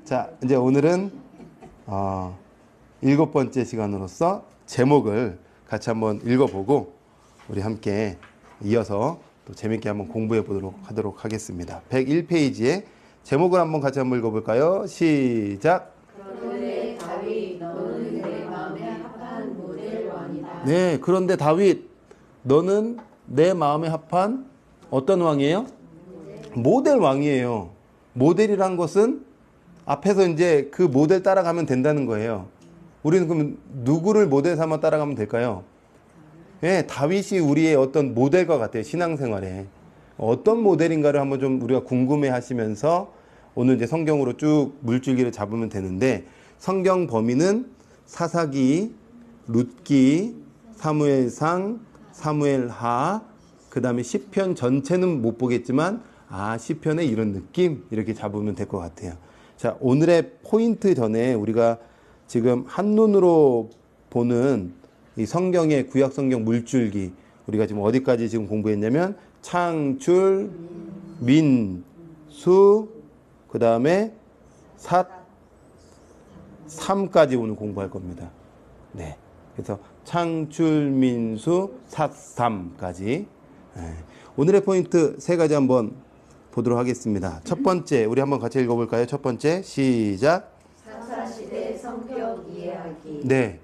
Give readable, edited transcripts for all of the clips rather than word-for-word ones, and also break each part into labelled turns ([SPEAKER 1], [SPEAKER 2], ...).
[SPEAKER 1] 자, 이제 오늘은 7번째 시간으로서 제목을 같이 한번 읽어보고 우리 함께 이어서 또 재밌게 한번 공부해 보도록 하도록 하겠습니다. 101페이지에 제목을 같이 한번 읽어볼까요? 시작.
[SPEAKER 2] 그런데 다윗 너는 내 마음에 합한 모델 왕이다.
[SPEAKER 1] 네, 그런데 다윗 너는 내 마음에 합한 어떤 왕이에요? 모델 왕이에요. 모델이란 것은 앞에서 이제 그 모델 따라가면 된다는 거예요. 우리는 그럼 누구를 모델 삼아 따라가면 될까요? 네, 다윗이 우리의 어떤 모델과 같아요. 신앙생활에. 어떤 모델인가를 한번 좀 우리가 궁금해 하시면서 오늘 이제 성경으로 쭉 물줄기를 잡으면 되는데, 성경 범위는 사사기, 룻기, 사무엘상, 사무엘하, 그 다음에 시편 전체는 못 보겠지만 시편의 이런 느낌 이렇게 잡으면 될 것 같아요. 자, 오늘의 포인트 전에 우리가 지금 한눈으로 보는 이 성경의 구약 성경 물줄기, 우리가 지금 어디까지 지금 공부했냐면 창출, 민수, 그 다음에 삿, 3까지 오늘 공부할 겁니다. 네. 그래서 창출, 민수, 삿, 3까지. 오늘의 포인트 3가지 한번 보도록 하겠습니다. 첫 번째, 우리 한번 같이 읽어볼까요? 첫 번째, 시작.
[SPEAKER 2] 사사시대 성격 이해하기.
[SPEAKER 1] 네.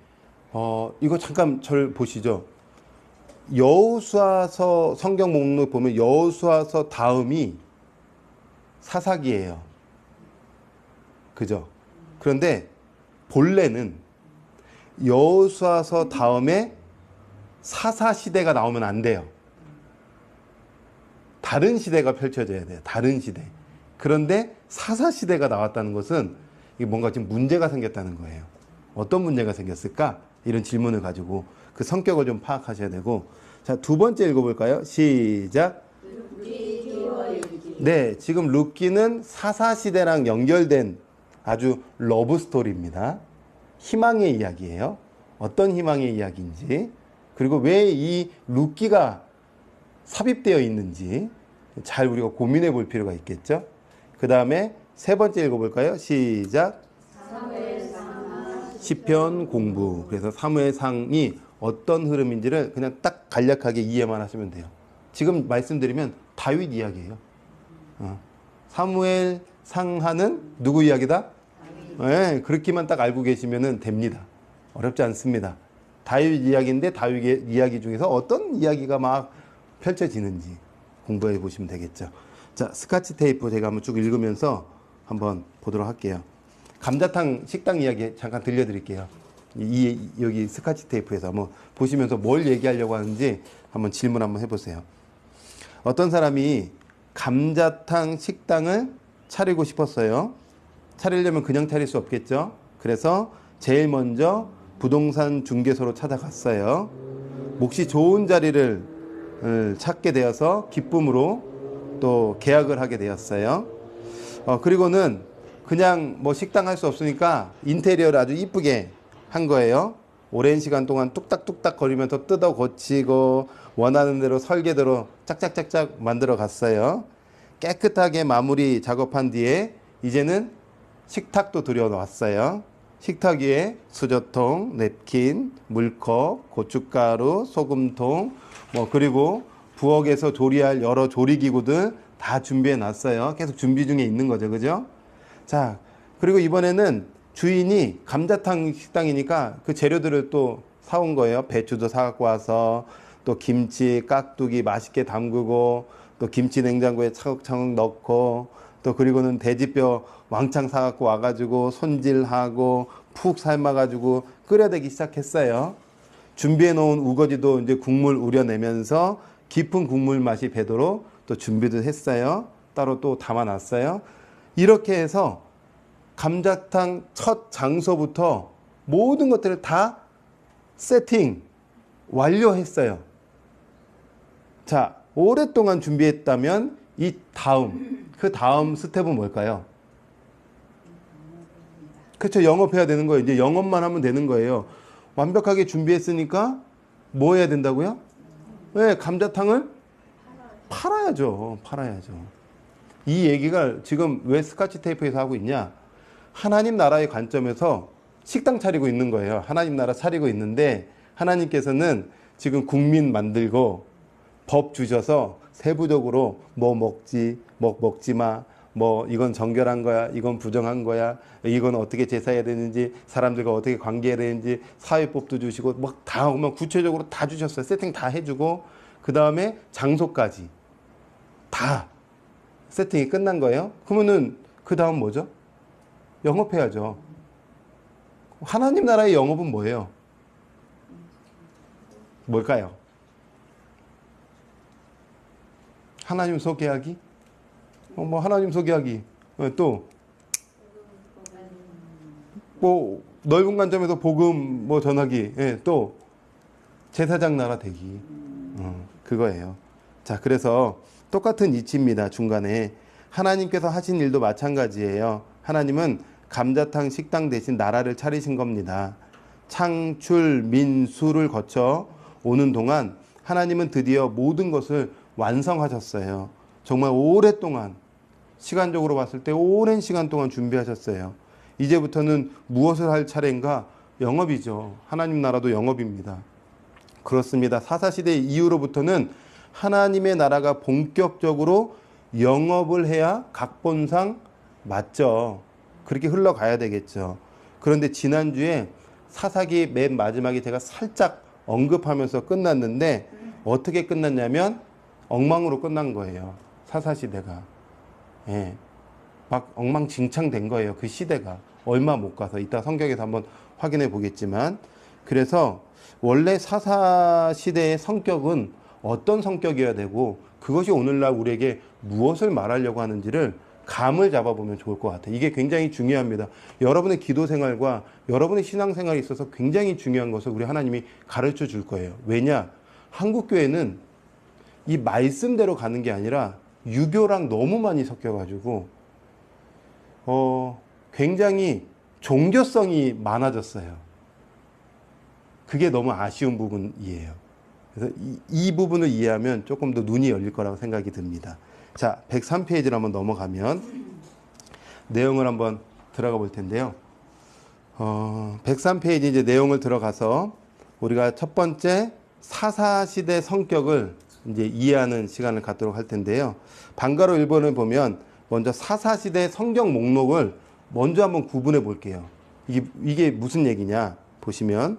[SPEAKER 1] 이거 잠깐 절 보시죠. 여호수아서 성경 목록 보면 여호수아서 다음이 사사기예요. 그죠? 그런데 본래는 여호수아서 다음에 사사시대가 나오면 안 돼요. 다른 시대가 펼쳐져야 돼요. 다른 시대. 그런데 사사시대가 나왔다는 것은 이게 뭔가 지금 문제가 생겼다는 거예요. 어떤 문제가 생겼을까? 이런 질문을 가지고 그 성격을 좀 파악하셔야 되고. 자, 두 번째 읽어볼까요? 시작. 네, 지금 룻기는 사사시대랑 연결된 아주 러브 스토리입니다. 희망의 이야기예요. 어떤 희망의 이야기인지, 그리고 왜 이 룻기가 삽입되어 있는지 잘 우리가 고민해 볼 필요가 있겠죠. 그 다음에 세 번째 읽어볼까요? 시작. 시편 공부. 그래서 사무엘상이 어떤 흐름인지를 그냥 딱 간략하게 이해만 하시면 돼요. 지금 말씀드리면 다윗 이야기예요. 사무엘상하는 누구 이야기다? 네, 그렇게만 딱 알고 계시면 됩니다. 어렵지 않습니다. 다윗 이야기인데 다윗의 이야기 중에서 어떤 이야기가 막 펼쳐지는지 공부해 보시면 되겠죠. 자, 스카치 테이프 제가 한번 쭉 읽으면서 한번 보도록 할게요. 감자탕 식당 이야기 잠깐 들려드릴게요. 여기 스카치 테이프에서 한번 보시면서 뭘 얘기하려고 하는지 한번 질문 한번 해보세요. 어떤 사람이 감자탕 식당을 차리고 싶었어요. 차리려면 그냥 차릴 수 없겠죠. 그래서 제일 먼저 부동산 중개소로 찾아갔어요. 몫이 좋은 자리를 찾게 되어서 기쁨으로 또 계약을 하게 되었어요. 그리고는 그냥 뭐 식당 할 수 없으니까 인테리어를 아주 이쁘게 한 거예요. 오랜 시간 동안 뚝딱뚝딱 거리면서 뜯어 고치고 원하는 대로 설계대로 짝짝짝짝 만들어 갔어요. 깨끗하게 마무리 작업한 뒤에 이제는 식탁도 들여놨어요. 식탁 위에 수저통, 냅킨, 물컵, 고춧가루, 소금통, 그리고 부엌에서 조리할 여러 조리기구들 다 준비해 놨어요. 계속 준비 중에 있는 거죠. 그죠? 자, 그리고 이번에는 주인이 감자탕 식당이니까 그 재료들을 또 사온 거예요. 배추도 사갖고 와서 또 김치, 깍두기 맛있게 담그고 또 김치 냉장고에 차곡차곡 넣고 또 그리고는 돼지뼈 왕창 사갖고 와가지고 손질하고 푹 삶아가지고 끓여대기 시작했어요. 준비해 놓은 우거지도 이제 국물 우려내면서 깊은 국물 맛이 배도록 또 준비도 했어요. 따로 또 담아놨어요. 이렇게 해서 감자탕 첫 장소부터 모든 것들을 다 세팅 완료했어요. 자, 오랫동안 준비했다면 그 다음 스텝은 뭘까요? 그렇죠. 영업해야 되는 거예요. 이제 영업만 하면 되는 거예요. 완벽하게 준비했으니까 뭐 해야 된다고요? 네, 감자탕을 팔아야죠. 이 얘기가 지금 왜 스카치 테이프에서 하고 있냐? 하나님 나라의 관점에서 식당 차리고 있는 거예요. 하나님 나라 차리고 있는데 하나님께서는 지금 국민 만들고 법 주셔서 세부적으로 뭐 먹지, 뭐 먹지 마, 뭐 이건 정결한 거야, 이건 부정한 거야, 이건 어떻게 제사해야 되는지, 사람들과 어떻게 관계해야 되는지, 사회법도 주시고 막 다 오면 구체적으로 다 주셨어요. 세팅 다 해주고 그 다음에 장소까지 다 세팅이 끝난 거예요. 그러면은 그 다음 뭐죠? 영업해야죠. 하나님 나라의 영업은 뭐예요? 뭘까요? 하나님 소개하기? 뭐 하나님 소개하기. 또 뭐 넓은 관점에서 복음 뭐 전하기. 예, 또 제사장 나라 되기. 그거예요. 자, 그래서 똑같은 이치입니다. 중간에 하나님께서 하신 일도 마찬가지예요. 하나님은 감자탕 식당 대신 나라를 차리신 겁니다. 창출 민수를 거쳐 오는 동안 하나님은 드디어 모든 것을 완성하셨어요. 정말 오랫동안, 시간적으로 봤을 때 오랜 시간 동안 준비하셨어요. 이제부터는 무엇을 할 차례인가? 영업이죠. 하나님 나라도 영업입니다. 그렇습니다. 사사시대 이후로부터는 하나님의 나라가 본격적으로 영업을 해야 각본상 맞죠. 그렇게 흘러가야 되겠죠. 그런데 지난주에 사사기 맨 마지막에 제가 살짝 언급하면서 끝났는데 어떻게 끝났냐면 엉망으로 끝난 거예요. 사사시대가. 예. 막 엉망진창 된 거예요. 그 시대가. 얼마 못 가서. 이따 성경에서 한번 확인해 보겠지만. 그래서 원래 사사시대의 성격은 어떤 성격이어야 되고 그것이 오늘날 우리에게 무엇을 말하려고 하는지를 감을 잡아보면 좋을 것 같아요. 이게 굉장히 중요합니다. 여러분의 기도 생활과 여러분의 신앙 생활에 있어서 굉장히 중요한 것을 우리 하나님이 가르쳐 줄 거예요. 왜냐? 한국교회는 이 말씀대로 가는 게 아니라 유교랑 너무 많이 섞여가지고 굉장히 종교성이 많아졌어요. 그게 너무 아쉬운 부분이에요. 그래서 이 부분을 이해하면 조금 더 눈이 열릴 거라고 생각이 듭니다. 자, 103페이지로 한번 넘어가면 내용을 한번 들어가 볼 텐데요. 103페이지 이제 내용을 들어가서 우리가 첫 번째 사사시대 성격을 이제 이해하는 시간을 갖도록 할 텐데요. 방가로 1번을 보면 먼저 사사시대 성경 목록을 먼저 한번 구분해 볼게요. 이게 무슨 얘기냐 보시면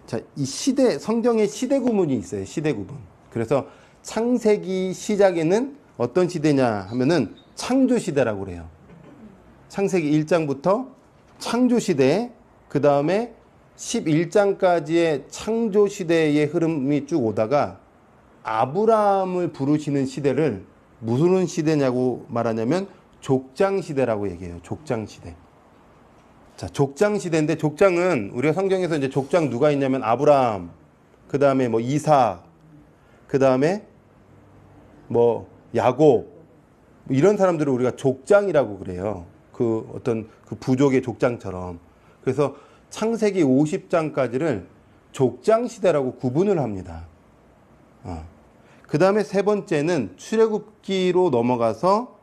[SPEAKER 1] 자, 이 시대, 성경에 시대 구분이 있어요. 시대 구분. 그래서 창세기 시작에는 어떤 시대냐 하면은 창조 시대라고 그래요. 창세기 1장부터 창조 시대, 그 다음에 11장까지의 창조 시대의 흐름이 쭉 오다가 아브라함을 부르시는 시대를 무슨 시대냐고 말하냐면 족장 시대라고 얘기해요. 족장 시대. 자, 족장 시대인데 족장은 우리가 성경에서 이제 족장 누가 있냐면 아브라함, 그 다음에 뭐 이삭, 그 다음에 뭐 야곱, 이런 사람들을 우리가 족장이라고 그래요. 그 어떤 그 부족의 족장처럼. 그래서 창세기 50장까지를 족장 시대라고 구분을 합니다. 그 다음에 세 번째는 출애굽기로 넘어가서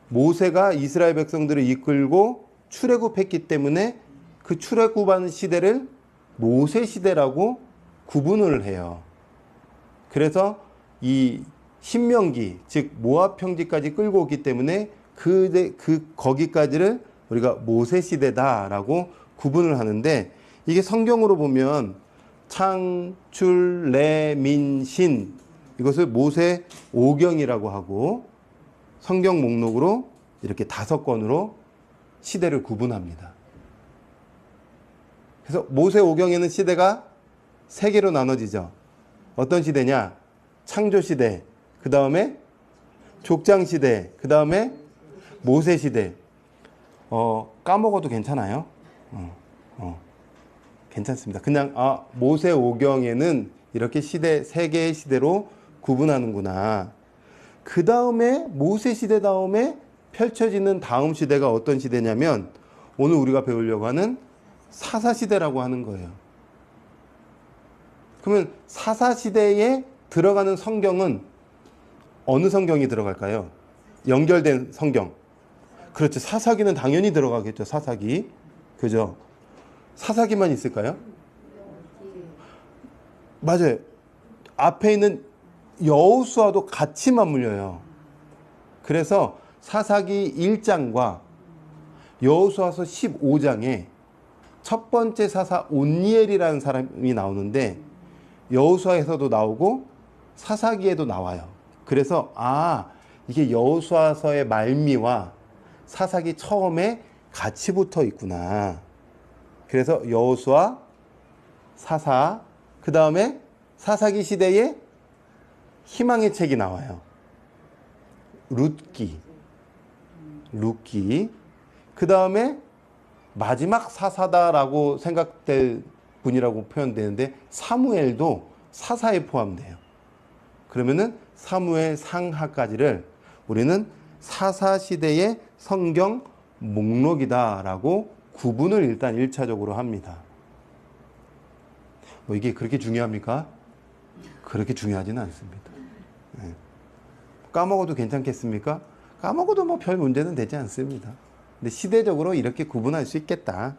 [SPEAKER 1] 모세가 이스라엘 백성들을 이끌고 출애굽했기 때문에 그 출애굽한 시대를 모세 시대라고 구분을 해요. 그래서 이 신명기, 즉 모압 평지까지 끌고 오기 때문에 거기까지를 우리가 모세 시대다라고 구분을 하는데, 이게 성경으로 보면 창, 출, 래, 민, 신, 이것을 모세 오경이라고 하고 성경 목록으로 이렇게 5권으로 시대를 구분합니다. 그래서 모세 오경에는 시대가 3개로 나눠지죠. 어떤 시대냐? 창조 시대, 그 다음에 족장 시대, 그 다음에 모세 시대. 까먹어도 괜찮아요? 괜찮습니다. 그냥 모세 오경에는 이렇게 시대 3개의 시대로 구분하는구나. 그 다음에 모세 시대 다음에 펼쳐지는 다음 시대가 어떤 시대냐면 오늘 우리가 배우려고 하는 사사시대라고 하는 거예요. 그러면 사사시대에 들어가는 성경은 어느 성경이 들어갈까요? 연결된 성경. 그렇죠. 사사기는 당연히 들어가겠죠. 사사기. 그죠? 사사기만 있을까요? 맞아요. 앞에 있는 여호수아도 같이 맞물려요. 그래서 사사기 1장과 여호수아서 15장에 첫 번째 사사 온니엘이라는 사람이 나오는데 여호수아에서도 나오고 사사기에도 나와요. 그래서 이게 여호수아서의 말미와 사사기 처음에 같이 붙어 있구나. 그래서 여호수아, 사사, 그 다음에 사사기 시대에 희망의 책이 나와요. 룻기, 그 다음에 마지막 사사다라고 생각될 분이라고 표현되는데 사무엘도 사사에 포함돼요. 그러면은 사무엘 상하까지를 우리는 사사 시대의 성경 목록이다라고 구분을 일단 1차적으로 합니다. 뭐 이게 그렇게 중요합니까? 그렇게 중요하지는 않습니다. 네. 까먹어도 괜찮겠습니까? 까먹어도 뭐 별 문제는 되지 않습니다. 근데 시대적으로 이렇게 구분할 수 있겠다.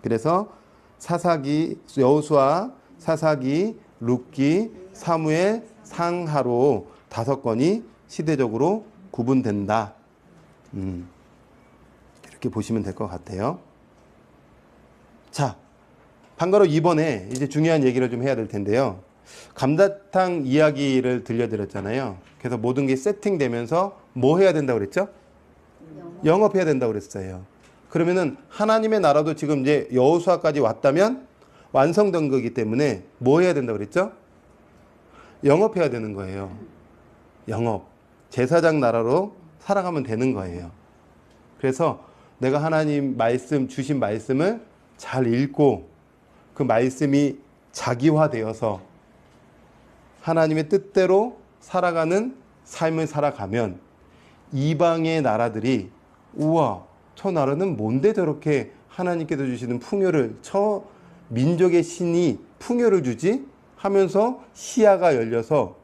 [SPEAKER 1] 그래서 사사기, 여호수아, 사사기, 룻기, 사무엘, 상하로 5건이 시대적으로 구분된다. 이렇게 보시면 될 것 같아요. 자, 방가로 이번에 이제 중요한 얘기를 좀 해야 될 텐데요. 감자탕 이야기를 들려드렸잖아요. 그래서 모든 게 세팅되면서 뭐 해야 된다고 그랬죠? 영업해야 된다고 그랬어요. 그러면은 하나님의 나라도 지금 이제 여호수아까지 왔다면 완성된 거기 때문에 뭐 해야 된다고 그랬죠? 영업해야 되는 거예요. 영업. 제사장 나라로 살아가면 되는 거예요. 그래서 내가 하나님 말씀, 주신 말씀을 잘 읽고 그 말씀이 자기화되어서 하나님의 뜻대로 살아가는 삶을 살아가면 이방의 나라들이 우와, 저 나라는 뭔데 저렇게 하나님께서 주시는 풍요를, 저 민족의 신이 풍요를 주지? 하면서 시야가 열려서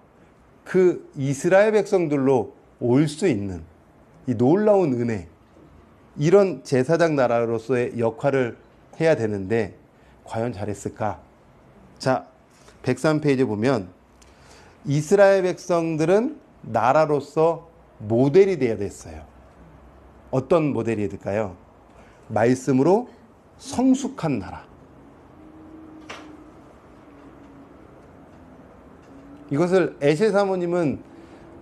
[SPEAKER 1] 그 이스라엘 백성들로 올 수 있는 이 놀라운 은혜, 이런 제사장 나라로서의 역할을 해야 되는데 과연 잘했을까? 자, 103페이지 보면 이스라엘 백성들은 나라로서 모델이 되어야 됐어요. 어떤 모델이 될까요? 말씀으로 성숙한 나라. 이것을 에셰 사모님은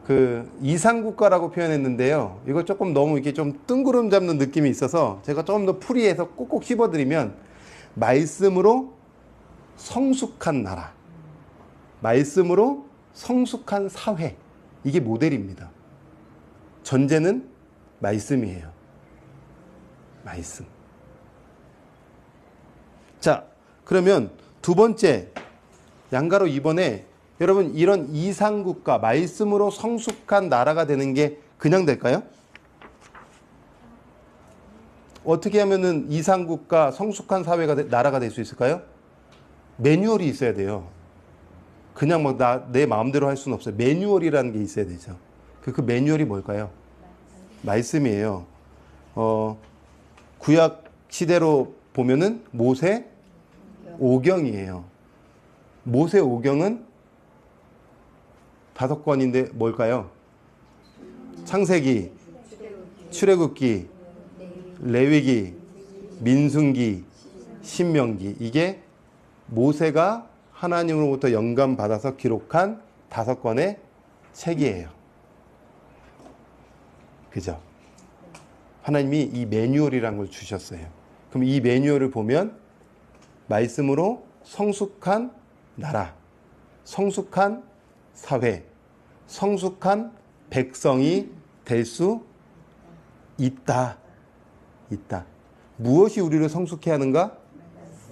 [SPEAKER 1] 그 이상국가라고 표현했는데요. 이거 조금 너무 이렇게 좀 뜬구름 잡는 느낌이 있어서 제가 조금 더 풀이해서 꼭꼭 씹어드리면 말씀으로 성숙한 나라, 말씀으로 성숙한 사회, 이게 모델입니다. 전제는 말씀이에요. 말씀. 자, 그러면 두 번째, 양가로 이번에 여러분 이런 이상국가, 말씀으로 성숙한 나라가 되는 게 그냥 될까요? 어떻게 하면은 이상국가, 성숙한 사회가, 나라가 될 수 있을까요? 매뉴얼이 있어야 돼요. 그냥 막 내 마음대로 할 수는 없어요. 매뉴얼이라는 게 있어야 되죠. 그 매뉴얼이 뭘까요? 말씀이에요. 구약 시대로 보면은 모세 오경이에요. 모세 오경은 5권인데 뭘까요? 창세기, 출애굽기, 레위기, 민수기, 신명기. 이게 모세가 하나님으로부터 영감 받아서 기록한 5권의 책이에요. 그죠? 하나님이 이 매뉴얼이라는 걸 주셨어요. 그럼 이 매뉴얼을 보면 말씀으로 성숙한 나라, 성숙한 사회, 성숙한 백성이 될 수 있다. 무엇이 우리를 성숙해 하는가?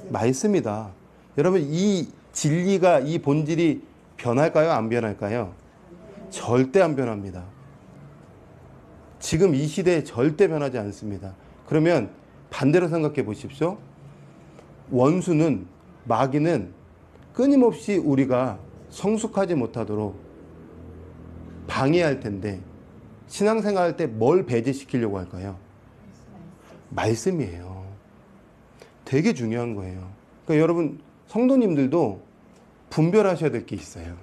[SPEAKER 1] 말씀이다. 여러분, 이 진리가, 이 본질이 변할까요? 안 변할까요? 절대 안 변합니다. 지금 이 시대에 절대 변하지 않습니다. 그러면 반대로 생각해 보십시오. 원수는, 마귀는 끊임없이 우리가 성숙하지 못하도록 방해할 텐데 신앙생활 할 때 뭘 배제시키려고 할까요? 말씀이에요. 되게 중요한 거예요. 그러니까 여러분 성도님들도 분별하셔야 될 게 있어요.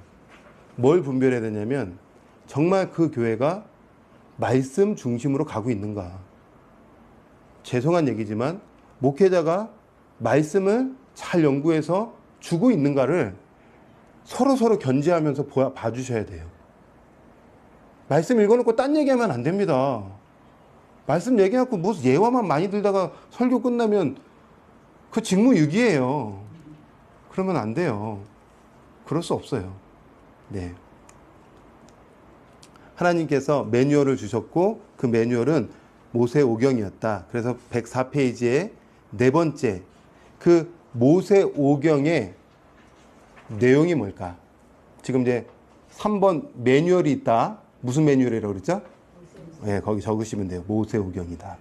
[SPEAKER 1] 뭘 분별해야 되냐면 정말 그 교회가 말씀 중심으로 가고 있는가. 죄송한 얘기지만 목회자가 말씀을 잘 연구해서 주고 있는가를 서로 견지하면서 봐주셔야 돼요. 말씀 읽어놓고 딴 얘기하면 안 됩니다. 말씀 얘기해놓고 무슨 예화만 많이 들다가 설교 끝나면 그 직무유기예요. 그러면 안 돼요. 그럴 수 없어요. 네. 하나님께서 매뉴얼을 주셨고 그 매뉴얼은 모세오경이었다. 그래서 104페이지에 네 번째 그 모세오경의 내용이 뭘까? 지금 이제 3번 매뉴얼이 있다. 무슨 매뉴얼이라고 그랬죠? 네, 거기 적으시면 돼요. 모세오경이다.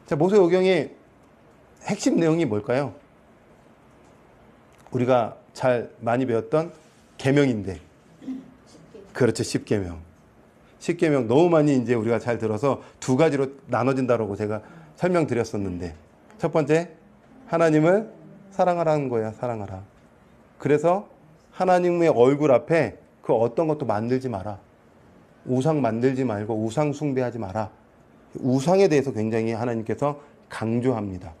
[SPEAKER 1] 자, 모세오경의 핵심 내용이 뭘까요? 우리가 잘 많이 배웠던 계명인데, 그렇죠. 10계명. 10계명 너무 많이 이제 우리가 잘 들어서 두 가지로 나눠진다고 제가 설명드렸었는데, 첫 번째 하나님을 사랑하라는 거야. 사랑하라. 그래서 하나님의 얼굴 앞에 그 어떤 것도 만들지 마라. 우상 만들지 말고 우상 숭배하지 마라. 우상에 대해서 굉장히 하나님께서 강조합니다.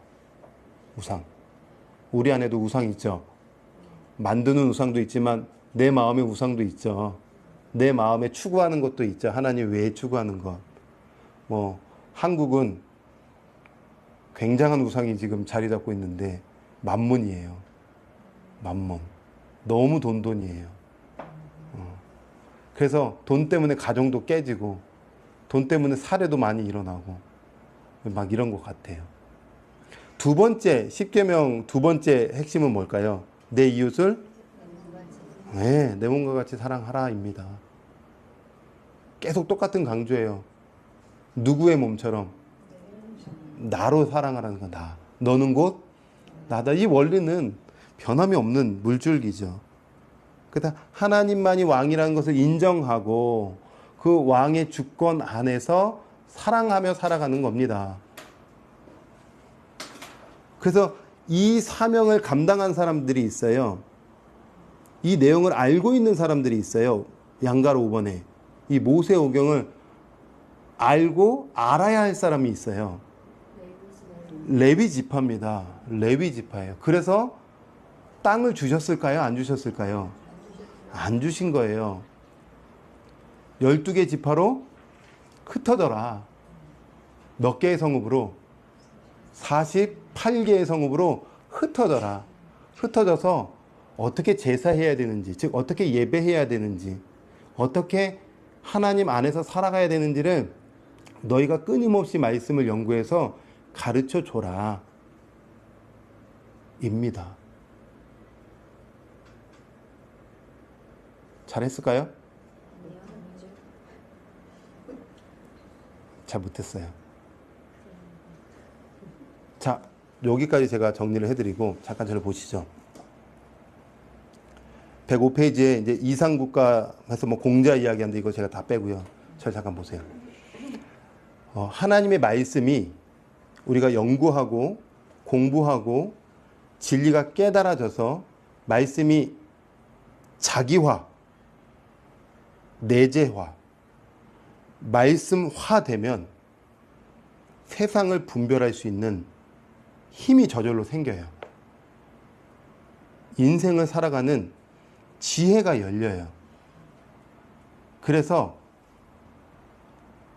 [SPEAKER 1] 우상. 우리 안에도 우상이 있죠. 만드는 우상도 있지만 내 마음의 우상도 있죠. 내 마음에 추구하는 것도 있죠. 하나님 외에 추구하는 것. 뭐 한국은 굉장한 우상이 지금 자리 잡고 있는데 만문이에요. 만문. 너무 돈이에요. 그래서 돈 때문에 가정도 깨지고 돈 때문에 살해도 많이 일어나고 막 이런 것 같아요. 두 번째 10계명 두 번째 핵심은 뭘까요? 내 이웃을 네, 내 몸과 같이 사랑하라입니다. 계속 똑같은 강조예요. 누구의 몸처럼 나로 사랑하라는 거. 나. 너는 곧 나다. 이 원리는 변함이 없는 물줄기죠. 그러다 하나님만이 왕이라는 것을 인정하고 그 왕의 주권 안에서 사랑하며 살아가는 겁니다. 그래서 이 사명을 감당한 사람들이 있어요. 이 내용을 알고 있는 사람들이 있어요. 양가로 5번에. 이 모세오경을 알고 알아야 할 사람이 있어요. 레위 지파입니다. 레위 지파예요. 그래서 땅을 주셨을까요? 안 주셨을까요? 안 주신 거예요. 12개 지파로 흩어져라. 몇 개의 성읍으로? 48개의 성읍으로 흩어져라. 흩어져서 어떻게 제사해야 되는지, 즉 어떻게 예배해야 되는지, 어떻게 하나님 안에서 살아가야 되는지를 너희가 끊임없이 말씀을 연구해서 가르쳐 줘라. 입니다. 잘했을까요? 잘 못했어요. 자, 여기까지 제가 정리를 해드리고 잠깐 저를 보시죠. 105페이지에 이제 이상국가에서 뭐 공자 이야기하는데 이거 제가 다 빼고요. 저 잠깐 보세요. 하나님의 말씀이 우리가 연구하고 공부하고 진리가 깨달아져서 말씀이 자기화, 내재화, 말씀화되면 세상을 분별할 수 있는 힘이 저절로 생겨요. 인생을 살아가는 지혜가 열려요. 그래서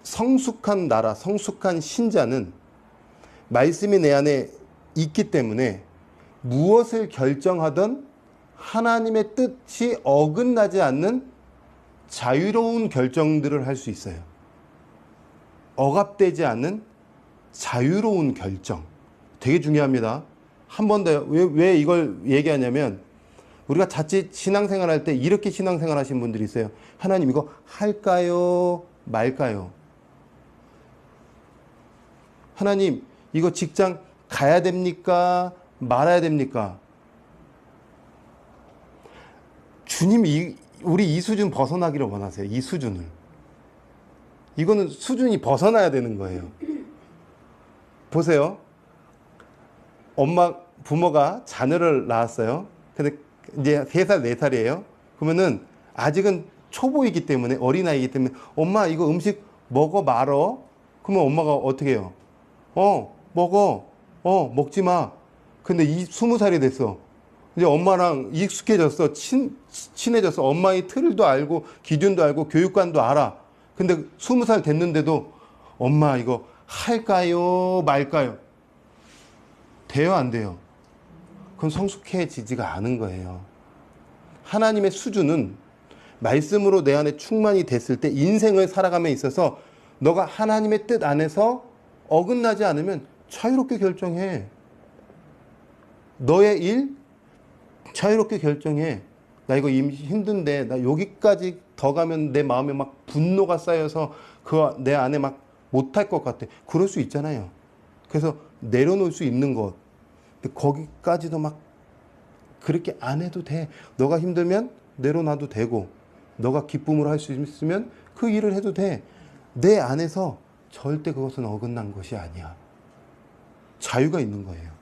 [SPEAKER 1] 성숙한 나라, 성숙한 신자는 말씀이 내 안에 있기 때문에 무엇을 결정하든 하나님의 뜻이 어긋나지 않는 자유로운 결정들을 할 수 있어요. 억압되지 않는 자유로운 결정. 되게 중요합니다. 한 번 더, 왜 이걸 얘기하냐면, 우리가 자칫 신앙생활 할 때 이렇게 신앙생활 하신 분들이 있어요. 하나님 이거 할까요? 말까요? 하나님 이거 직장 가야 됩니까? 말아야 됩니까? 주님이 우리 이 수준 벗어나기를 원하세요. 이 수준을. 이거는 수준이 벗어나야 되는 거예요. 보세요. 부모가 자녀를 낳았어요. 근데 이제 3살, 4살이에요. 그러면은 아직은 초보이기 때문에, 어린아이이기 때문에, 엄마 이거 음식 먹어 말어. 그러면 엄마가 어떻게 해요? 먹어. 먹지 마. 근데 20살이 됐어. 이제 엄마랑 익숙해졌어. 친해졌어. 엄마의 틀도 알고, 기준도 알고, 교육관도 알아. 근데 20살 됐는데도 엄마 이거 할까요? 말까요? 돼요? 안 돼요? 그건 성숙해지지가 않은 거예요. 하나님의 수준은 말씀으로 내 안에 충만이 됐을 때 인생을 살아감에 있어서 너가 하나님의 뜻 안에서 어긋나지 않으면 자유롭게 결정해. 너의 일 자유롭게 결정해. 나 이거 이미 힘든데 나 여기까지 더 가면 내 마음에 막 분노가 쌓여서 그 내 안에 막 못할 것 같아. 그럴 수 있잖아요. 그래서 내려놓을 수 있는 것. 근데 거기까지도 막 그렇게 안 해도 돼. 너가 힘들면 내려놔도 되고, 너가 기쁨으로 할 수 있으면 그 일을 해도 돼. 내 안에서 절대 그것은 어긋난 것이 아니야. 자유가 있는 거예요.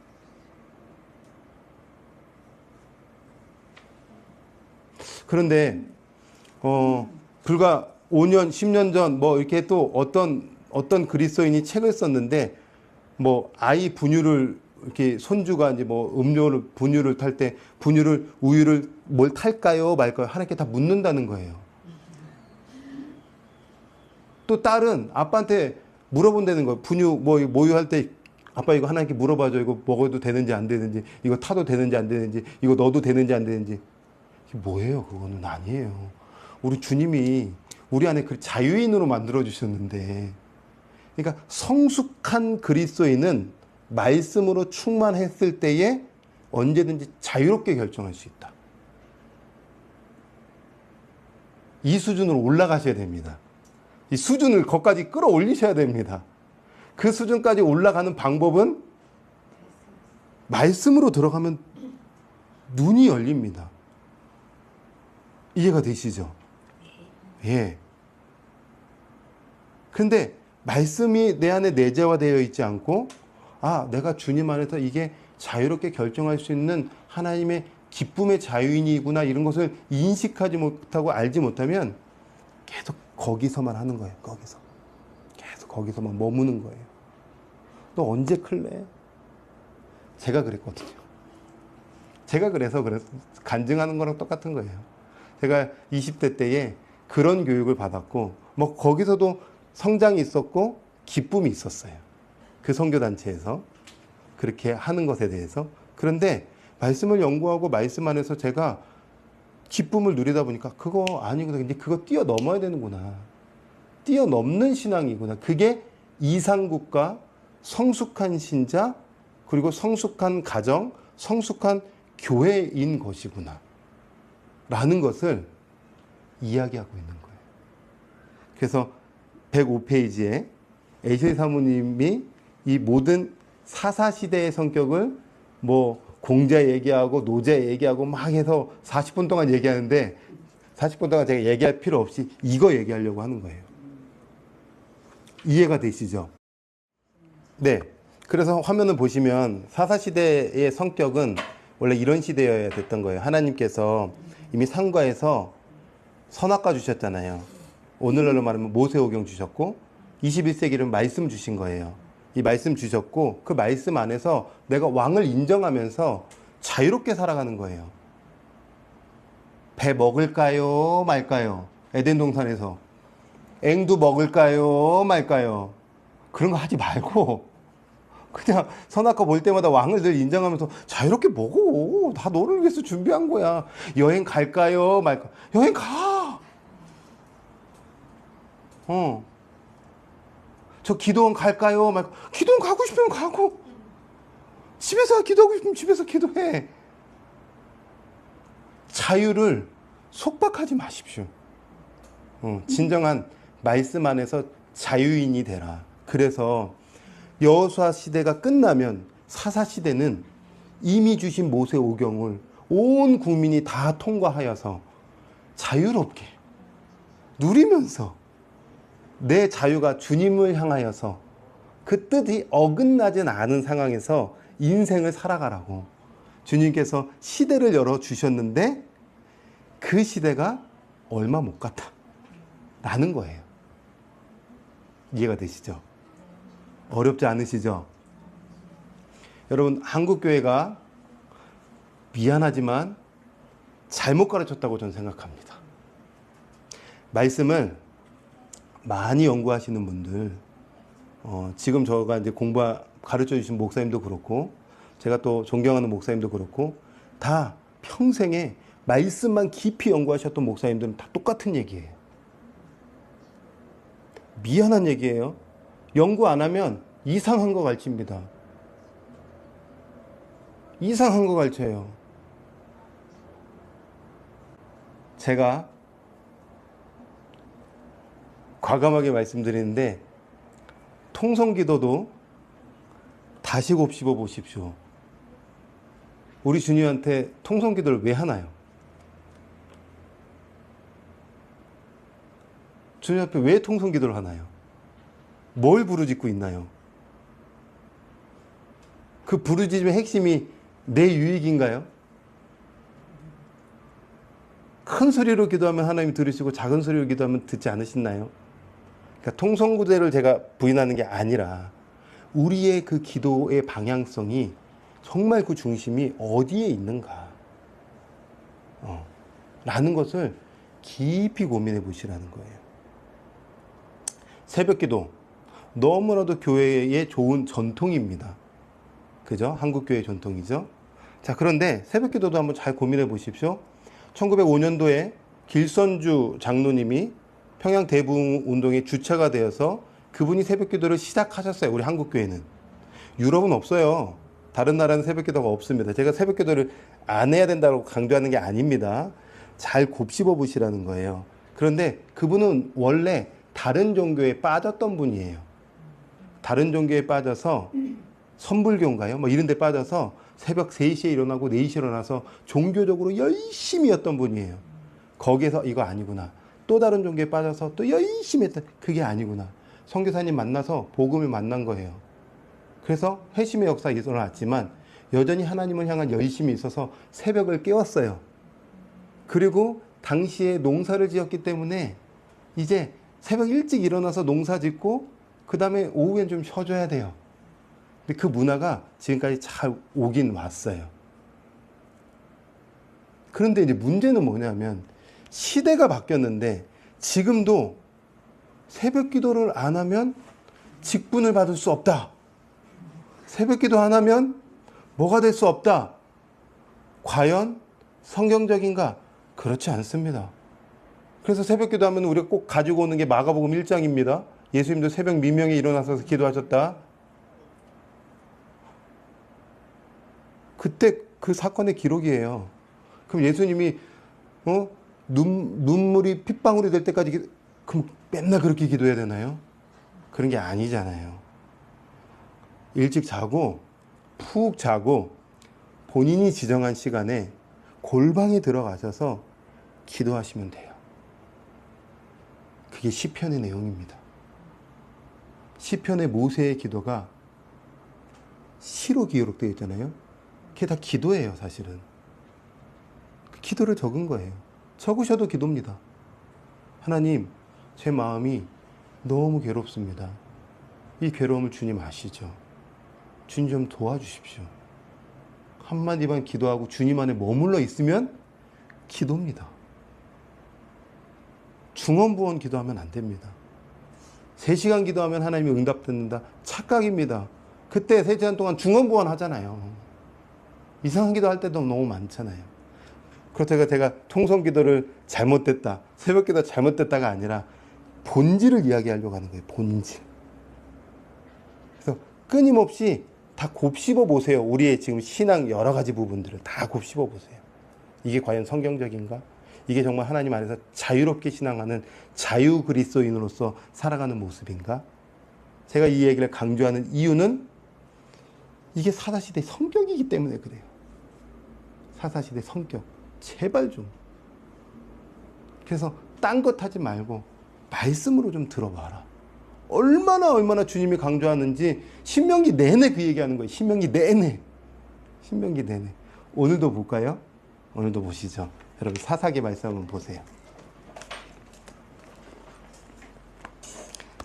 [SPEAKER 1] 그런데 불과 5년, 10년 전 뭐 이렇게 또 어떤 그리스도인이 책을 썼는데, 뭐 아이 분유를 이렇게 손주가 이제 뭐 분유를 탈 때 우유를 뭘 탈까요 말까요 하나님께 다 묻는다는 거예요. 또 딸은 아빠한테 물어본다는 거예요. 분유 뭐 모유할 때 아빠 이거 하나님께 물어봐줘. 이거 먹어도 되는지 안 되는지, 이거 타도 되는지 안 되는지, 이거 넣어도 되는지 안 되는지. 이게 뭐예요? 그거는 아니에요. 우리 주님이 우리 안에 그 자유인으로 만들어 주셨는데, 그러니까 성숙한 그리스도인은 말씀으로 충만했을 때에 언제든지 자유롭게 결정할 수 있다. 이 수준으로 올라가셔야 됩니다. 이 수준을 거기까지 끌어올리셔야 됩니다. 그 수준까지 올라가는 방법은 말씀으로 들어가면 눈이 열립니다. 이해가 되시죠? 예. 그런데 말씀이 내 안에 내재화되어 있지 않고, 내가 주님 안에서 이게 자유롭게 결정할 수 있는 하나님의 기쁨의 자유인이구나, 이런 것을 인식하지 못하고 알지 못하면 계속 거기서만 하는 거예요. 계속 거기서만 머무는 거예요. 너 언제 클래? 제가 그랬거든요. 제가 그래서 간증하는 거랑 똑같은 거예요. 제가 20대 때에 그런 교육을 받았고, 뭐 거기서도 성장이 있었고 기쁨이 있었어요. 그 선교단체에서 그렇게 하는 것에 대해서. 그런데 말씀을 연구하고 말씀 안에서 제가 기쁨을 누리다 보니까 그거 아니구나. 이제 그거 뛰어넘어야 되는구나. 뛰어넘는 신앙이구나. 그게 이상국가, 성숙한 신자, 그리고 성숙한 가정, 성숙한 교회인 것이구나. 라는 것을 이야기하고 있는 거예요. 그래서 105페이지에 에이셔 사모님이 이 모든 사사시대의 성격을 뭐 공자 얘기하고 노제 얘기하고 막 해서 40분 동안 얘기하는데, 40분 동안 제가 얘기할 필요 없이 이거 얘기하려고 하는 거예요. 이해가 되시죠? 네. 그래서 화면을 보시면 사사시대의 성격은 원래 이런 시대여야 됐던 거예요. 하나님께서 이미 상과에서 선악과 주셨잖아요. 오늘날로 말하면 모세오경 주셨고, 21세기는 말씀 주신 거예요. 이 말씀 주셨고, 그 말씀 안에서 내가 왕을 인정하면서 자유롭게 살아가는 거예요. 배 먹을까요 말까요? 에덴 동산에서 앵두 먹을까요 말까요? 그런 거 하지 말고 그냥 선악과 볼 때마다 왕을 늘 인정하면서 자유롭게 먹어. 다 너를 위해서 준비한 거야. 여행 갈까요 말까? 여행 가. 저 기도원 갈까요 말까? 기도원 가고 싶으면 가고, 집에서 기도하고 싶으면 집에서 기도해. 자유를 속박하지 마십시오. 진정한 말씀 안에서 자유인이 되라. 그래서 여호수아 시대가 끝나면 사사 시대는 이미 주신 모세 오경을 온 국민이 다 통과하여서 자유롭게 누리면서 내 자유가 주님을 향하여서 그 뜻이 어긋나진 않은 상황에서 인생을 살아가라고 주님께서 시대를 열어주셨는데 그 시대가 얼마 못 갔다 라는 거예요. 이해가 되시죠? 어렵지 않으시죠? 여러분, 한국교회가 미안하지만 잘못 가르쳤다고 저는 생각합니다. 말씀을 많이 연구하시는 분들, 지금 저가 이제 가르쳐 주신 목사님도 그렇고, 제가 또 존경하는 목사님도 그렇고, 다 평생에 말씀만 깊이 연구하셨던 목사님들은 다 똑같은 얘기예요. 미안한 얘기예요. 연구 안 하면 이상한 거 가르칩니다. 이상한 거 가르쳐요. 제가 과감하게 말씀드리는데 통성기도도 다시 곱씹어 보십시오. 우리 주님한테 통성기도를 왜 하나요? 주님 앞에 왜 통성기도를 하나요? 뭘 부르짖고 있나요? 그 부르짖음의 핵심이 내 유익인가요? 큰 소리로 기도하면 하나님 들으시고 작은 소리로 기도하면 듣지 않으시나요? 그러니까 통성기도를 제가 부인하는 게 아니라 우리의 그 기도의 방향성이 정말 그 중심이 어디에 있는가 라는 것을 깊이 고민해 보시라는 거예요. 새벽기도 너무나도 교회의 좋은 전통입니다. 그죠? 한국교회 전통이죠. 자, 그런데 새벽기도도 한번 잘 고민해 보십시오. 1905년도에 길선주 장로님이 평양 대부흥운동의 주체가 되어서 그분이 새벽기도를 시작하셨어요. 우리 한국교회는. 유럽은 없어요. 다른 나라는 새벽기도가 없습니다. 제가 새벽기도를 안 해야 된다고 강조하는 게 아닙니다. 잘 곱씹어 보시라는 거예요. 그런데 그분은 원래 다른 종교에 빠졌던 분이에요. 다른 종교에 빠져서 선불교인가요? 뭐 이런 데 빠져서 새벽 3시에 일어나고 4시에 일어나서 종교적으로 열심히 했던 분이에요. 거기에서 이거 아니구나. 또 다른 종교에 빠져서 또 열심히 했던, 그게 아니구나. 선교사님 만나서 복음을 만난 거예요. 그래서 회심의 역사가 일어났지만 여전히 하나님을 향한 열심이 있어서 새벽을 깨웠어요. 그리고 당시에 농사를 지었기 때문에 이제 새벽 일찍 일어나서 농사 짓고 그 다음에 오후엔 좀 쉬어줘야 돼요. 근데 그 문화가 지금까지 잘 오긴 왔어요. 그런데 이제 문제는 뭐냐면 시대가 바뀌었는데 지금도 새벽 기도를 안 하면 직분을 받을 수 없다. 새벽 기도 안 하면 뭐가 될 수 없다. 과연 성경적인가? 그렇지 않습니다. 그래서 새벽 기도하면 우리가 꼭 가지고 오는 게 마가복음 1장입니다. 예수님도 새벽 미명에 일어나서 기도하셨다. 그때 그 사건의 기록이에요. 그럼 예수님이 눈물이 핏방울이 될 때까지 그럼 맨날 그렇게 기도해야 되나요? 그런 게 아니잖아요. 일찍 자고 푹 자고 본인이 지정한 시간에 골방에 들어가셔서 기도하시면 돼요. 그게 시편의 내용입니다. 시편의 모세의 기도가 시로 기록되어 있잖아요. 그게 다 기도예요, 사실은. 그 기도를 적은 거예요. 적으셔도 기도입니다. 하나님, 제 마음이 너무 괴롭습니다. 이 괴로움을 주님 아시죠? 주님 좀 도와주십시오. 한마디만 기도하고 주님 안에 머물러 있으면 기도입니다. 중언부언 기도하면 안 됩니다. 3시간 기도하면 하나님이 응답 듣는다. 착각입니다. 그때 3시간 동안 중언부언 하잖아요. 이상한 기도할 때도 너무 많잖아요. 그렇다고 제가 통성 기도를 잘못됐다, 새벽 기도 잘못됐다가 아니라 본질을 이야기하려고 하는 거예요. 본질. 그래서 끊임없이 다 곱씹어 보세요. 우리의 지금 신앙 여러 가지 부분들을 다 곱씹어 보세요. 이게 과연 성경적인가? 이게 정말 하나님 안에서 자유롭게 신앙하는 자유 그리스도인으로서 살아가는 모습인가? 제가 이 얘기를 강조하는 이유는 이게 사사시대 성격이기 때문에 그래요. 사사시대 성격. 제발 좀. 그래서 딴 것 하지 말고 말씀으로 좀 들어봐라. 얼마나 주님이 강조하는지 신명기 내내 그 얘기하는 거예요. 신명기 내내. 오늘도 볼까요? 오늘도 보시죠. 여러분 사사기 말씀 한번 보세요.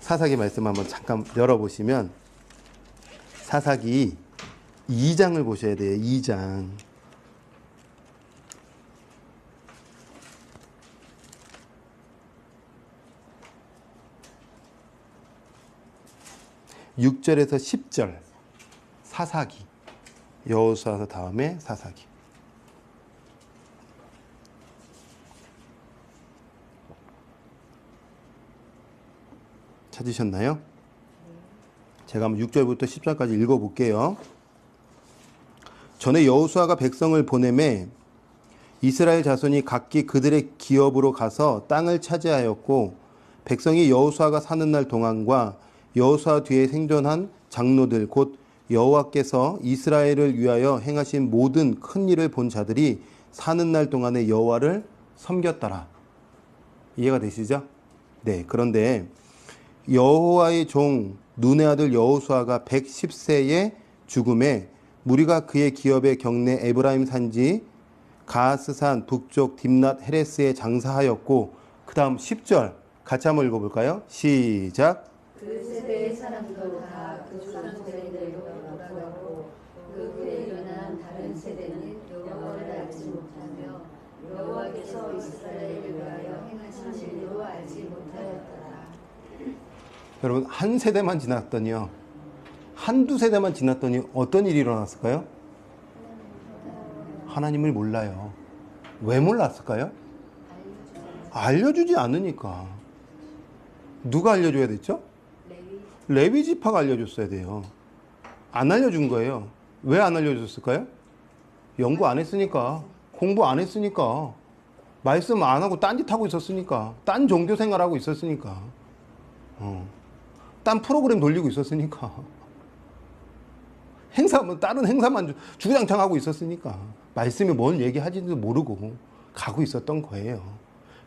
[SPEAKER 1] 사사기 말씀 한번 잠깐 열어보시면 사사기 2장을 보셔야 돼요. 2장. 6절에서 10절 사사기. 여호수아 다음에 사사기. 찾으셨나요? 제가 한번 6절부터 10절까지 읽어볼게요. 전에 여호수아가 백성을 보내매 이스라엘 자손이 각기 그들의 기업으로 가서 땅을 차지하였고 백성이 여호수아가 사는 날 동안과 여호수아 뒤에 생존한 장로들 곧 여호와께서 이스라엘을 위하여 행하신 모든 큰 일을 본 자들이 사는 날 동안에 여호와를 섬겼더라. 이해가 되시죠? 네. 그런데 여호와의 종 눈의 아들 여호수아가 110세에 죽음에 무리가 그의 기업의 경내 에브라임 산지 가스산 북쪽 딥낫 헤레스에 장사하였고 그 다음 10절 같이 한번 읽어볼까요? 시작.
[SPEAKER 2] 그 세대의 사람도 다 그 조상세대로 돌아가고 그 후에 일어난 다른 세대는 여호와를 알지 못하며 여호와께서 이스라엘을 위하여 행하신 일도 알지 못하였더라.
[SPEAKER 1] 여러분 한 세대만 지났더니요. 한두 세대만 지났더니 어떤 일이 일어났을까요? 하나님을 몰라요. 왜 몰랐을까요? 알려주지 않으니까. 누가 알려줘야 됐죠? 레위 지파가 알려줬어야 돼요. 안 알려준 거예요. 왜 안 알려줬을까요? 연구 안 했으니까. 공부 안 했으니까. 말씀 안 하고 딴짓 하고 있었으니까. 딴 종교 생활하고 있었으니까. 딴 프로그램 돌리고 있었으니까. 다른 행사만 주구장창 하고 있었으니까. 말씀이 뭔 얘기하지도 모르고 가고 있었던 거예요.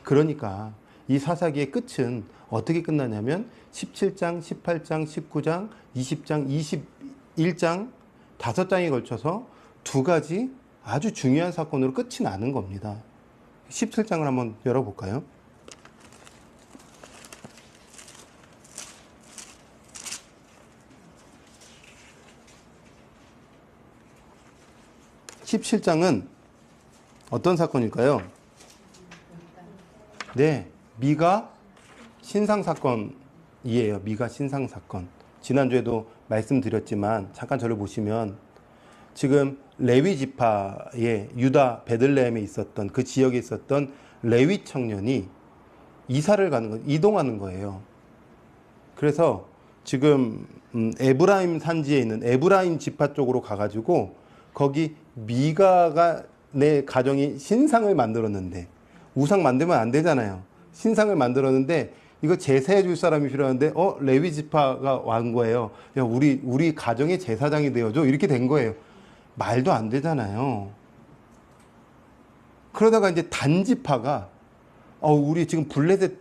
[SPEAKER 1] 그러니까 이 사사기의 끝은 어떻게 끝나냐면 17장, 18장, 19장, 20장, 21장 5장에 걸쳐서 두 가지 아주 중요한 사건으로 끝이 나는 겁니다. 17장을 한번 열어볼까요? (17장은) 어떤 사건일까요? 네, 미가 신상 사건이에요. 미가 신상 사건. 지난주에도 말씀드렸지만 잠깐 저를 보시면 지금 레위 지파의 유다 베들레헴에 있었던 그 지역에 있었던 레위 청년이 이사를 가는 거, 이동하는 거예요. 그래서 지금 에브라임 산지에 있는 에브라임 지파 쪽으로 가가지고 거기 미가가 내 가정이 신상을 만들었는데 우상 만들면 안 되잖아요. 신상을 만들었는데 이거 제사해 줄 사람이 필요한데 레위 지파가 완 거예요. 야, 우리 가정의 제사장이 되어줘. 이렇게 된 거예요. 말도 안 되잖아요. 그러다가 이제 단지파가 우리 지금 블레셋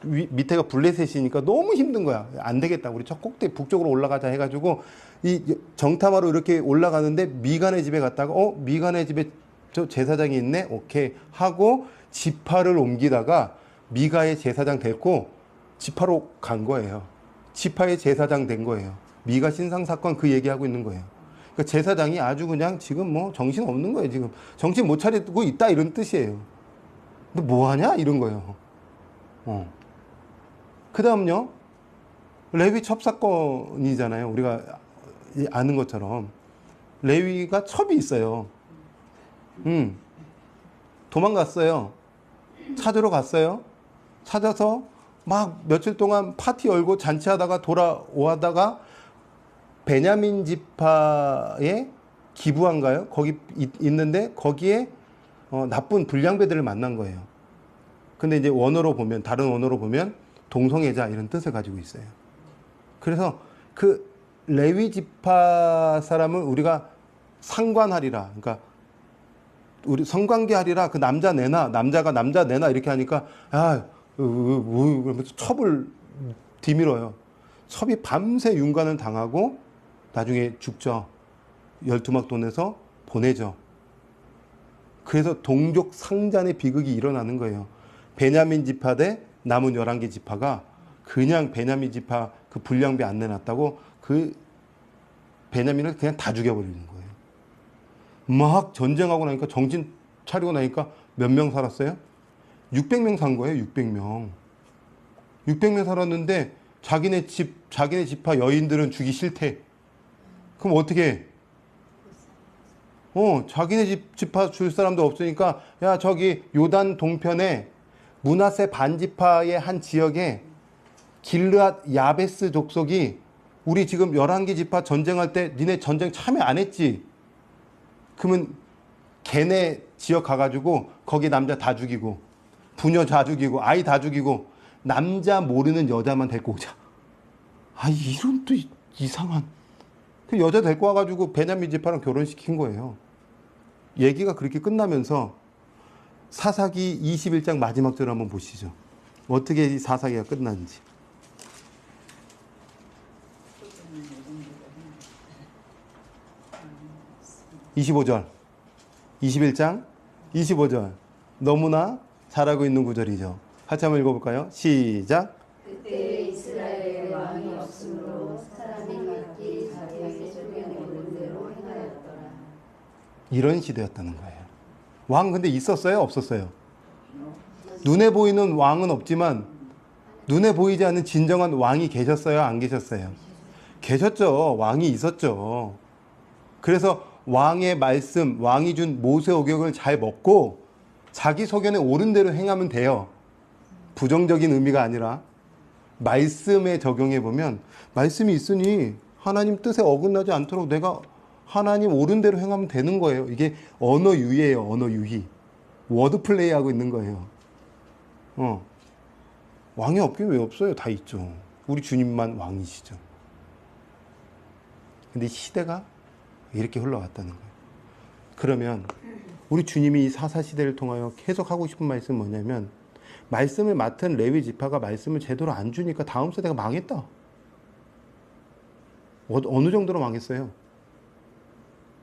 [SPEAKER 1] 밑에가 블레셋이니까 너무 힘든 거야. 안 되겠다. 우리 저 꼭대기 북쪽으로 올라가자 해가지고 이 정탐하러 이렇게 올라가는데 미간의 집에 갔다가 미간의 집에 저 제사장이 있네. 오케이 하고 지파를 옮기다가 미가의 제사장 됐고 지파로 간 거예요. 지파의 제사장 된 거예요. 미가 신상 사건 그 얘기하고 있는 거예요. 그러니까 제사장이 아주 그냥 지금 뭐 정신 없는 거예요. 지금 정신 못 차리고 있다 이런 뜻이에요. 너 뭐 하냐 이런 거예요. 그 다음요. 레위 첩사건이잖아요. 우리가 아는 것처럼 레위가 첩이 있어요. 도망갔어요. 찾으러 갔어요. 찾아서 막 며칠 동안 파티 열고 잔치하다가 돌아오다가 베냐민 지파에 기부한가요? 거기 있는데 거기에 나쁜 불량배들을 만난 거예요. 근데 이제 다른 원어로 보면 동성애자 이런 뜻을 가지고 있어요. 그래서 그 레위 지파 사람을 우리가 상관하리라. 그러니까 우리 성관계 하리라 그 남자 내놔, 남자가 남자 내놔 이렇게 하니까 그러면서 첩을 뒤밀어요. 첩이 밤새 윤관을 당하고 나중에 죽죠. 12막돈에서 보내죠. 그래서 동족 상잔의 비극이 일어나는 거예요. 베냐민 지파 대 남은 11개 지파가 그냥 베냐민 지파 그 불량배 안 내놨다고 그 베냐민을 그냥 다 죽여버리는 거예요. 막 전쟁하고 나니까 정신 차리고 나니까 몇 명 살았어요? 600명 산 거예요. 600명. 600명 살았는데 자기네 지파 여인들은 주기 싫대. 그럼 어떻게 해? 자기네 지파 줄 사람도 없으니까 야 저기 요단 동편에 므낫세 반지파의 한 지역에 길르앗 야베스 족속이 우리 지금 11개 지파 전쟁할 때 니네 전쟁 참여 안 했지? 그러면 걔네 지역 가가지고 거기 남자 다 죽이고 부녀 다 죽이고 아이 다 죽이고 남자 모르는 여자만 데리고 오자. 이런 또 이상한. 그 여자 데리고 와가지고 베냐민 지파랑 결혼시킨 거예요. 얘기가 그렇게 끝나면서 사사기 21장 마지막 절 한번 보시죠. 어떻게 이 사사기가 끝났는지. 25절. 21장 25절. 너무나 잘하고 있는 구절이죠. 같이 한번 읽어볼까요? 시작.
[SPEAKER 2] 그때 이스라엘에 왕이 없으므로 사람이 각기 자기에게 쫓겨내는 대로 행하였더라.
[SPEAKER 1] 이런 시대였다는 거예요. 왕 근데 있었어요? 없었어요? 눈에 보이는 왕은 없지만 눈에 보이지 않는 진정한 왕이 계셨어요? 안 계셨어요? 계셨죠. 왕이 있었죠. 그래서 왕의 말씀, 왕이 준 모세 오경을 잘 먹고 자기 소견에 옳은 대로 행하면 돼요. 부정적인 의미가 아니라 말씀에 적용해 보면 말씀이 있으니 하나님 뜻에 어긋나지 않도록 내가 하나님 옳은 대로 행하면 되는 거예요. 이게 언어 유희예요. 언어 유희. 워드 플레이 하고 있는 거예요. 왕이 없긴 왜 없어요? 다 있죠. 우리 주님만 왕이시죠. 근데 시대가 이렇게 흘러갔다는 거예요. 그러면 우리 주님이 이 사사시대를 통하여 계속 하고 싶은 말씀은 뭐냐면 말씀을 맡은 레위 지파가 말씀을 제대로 안 주니까 다음 세대가 망했다. 어느 정도로 망했어요?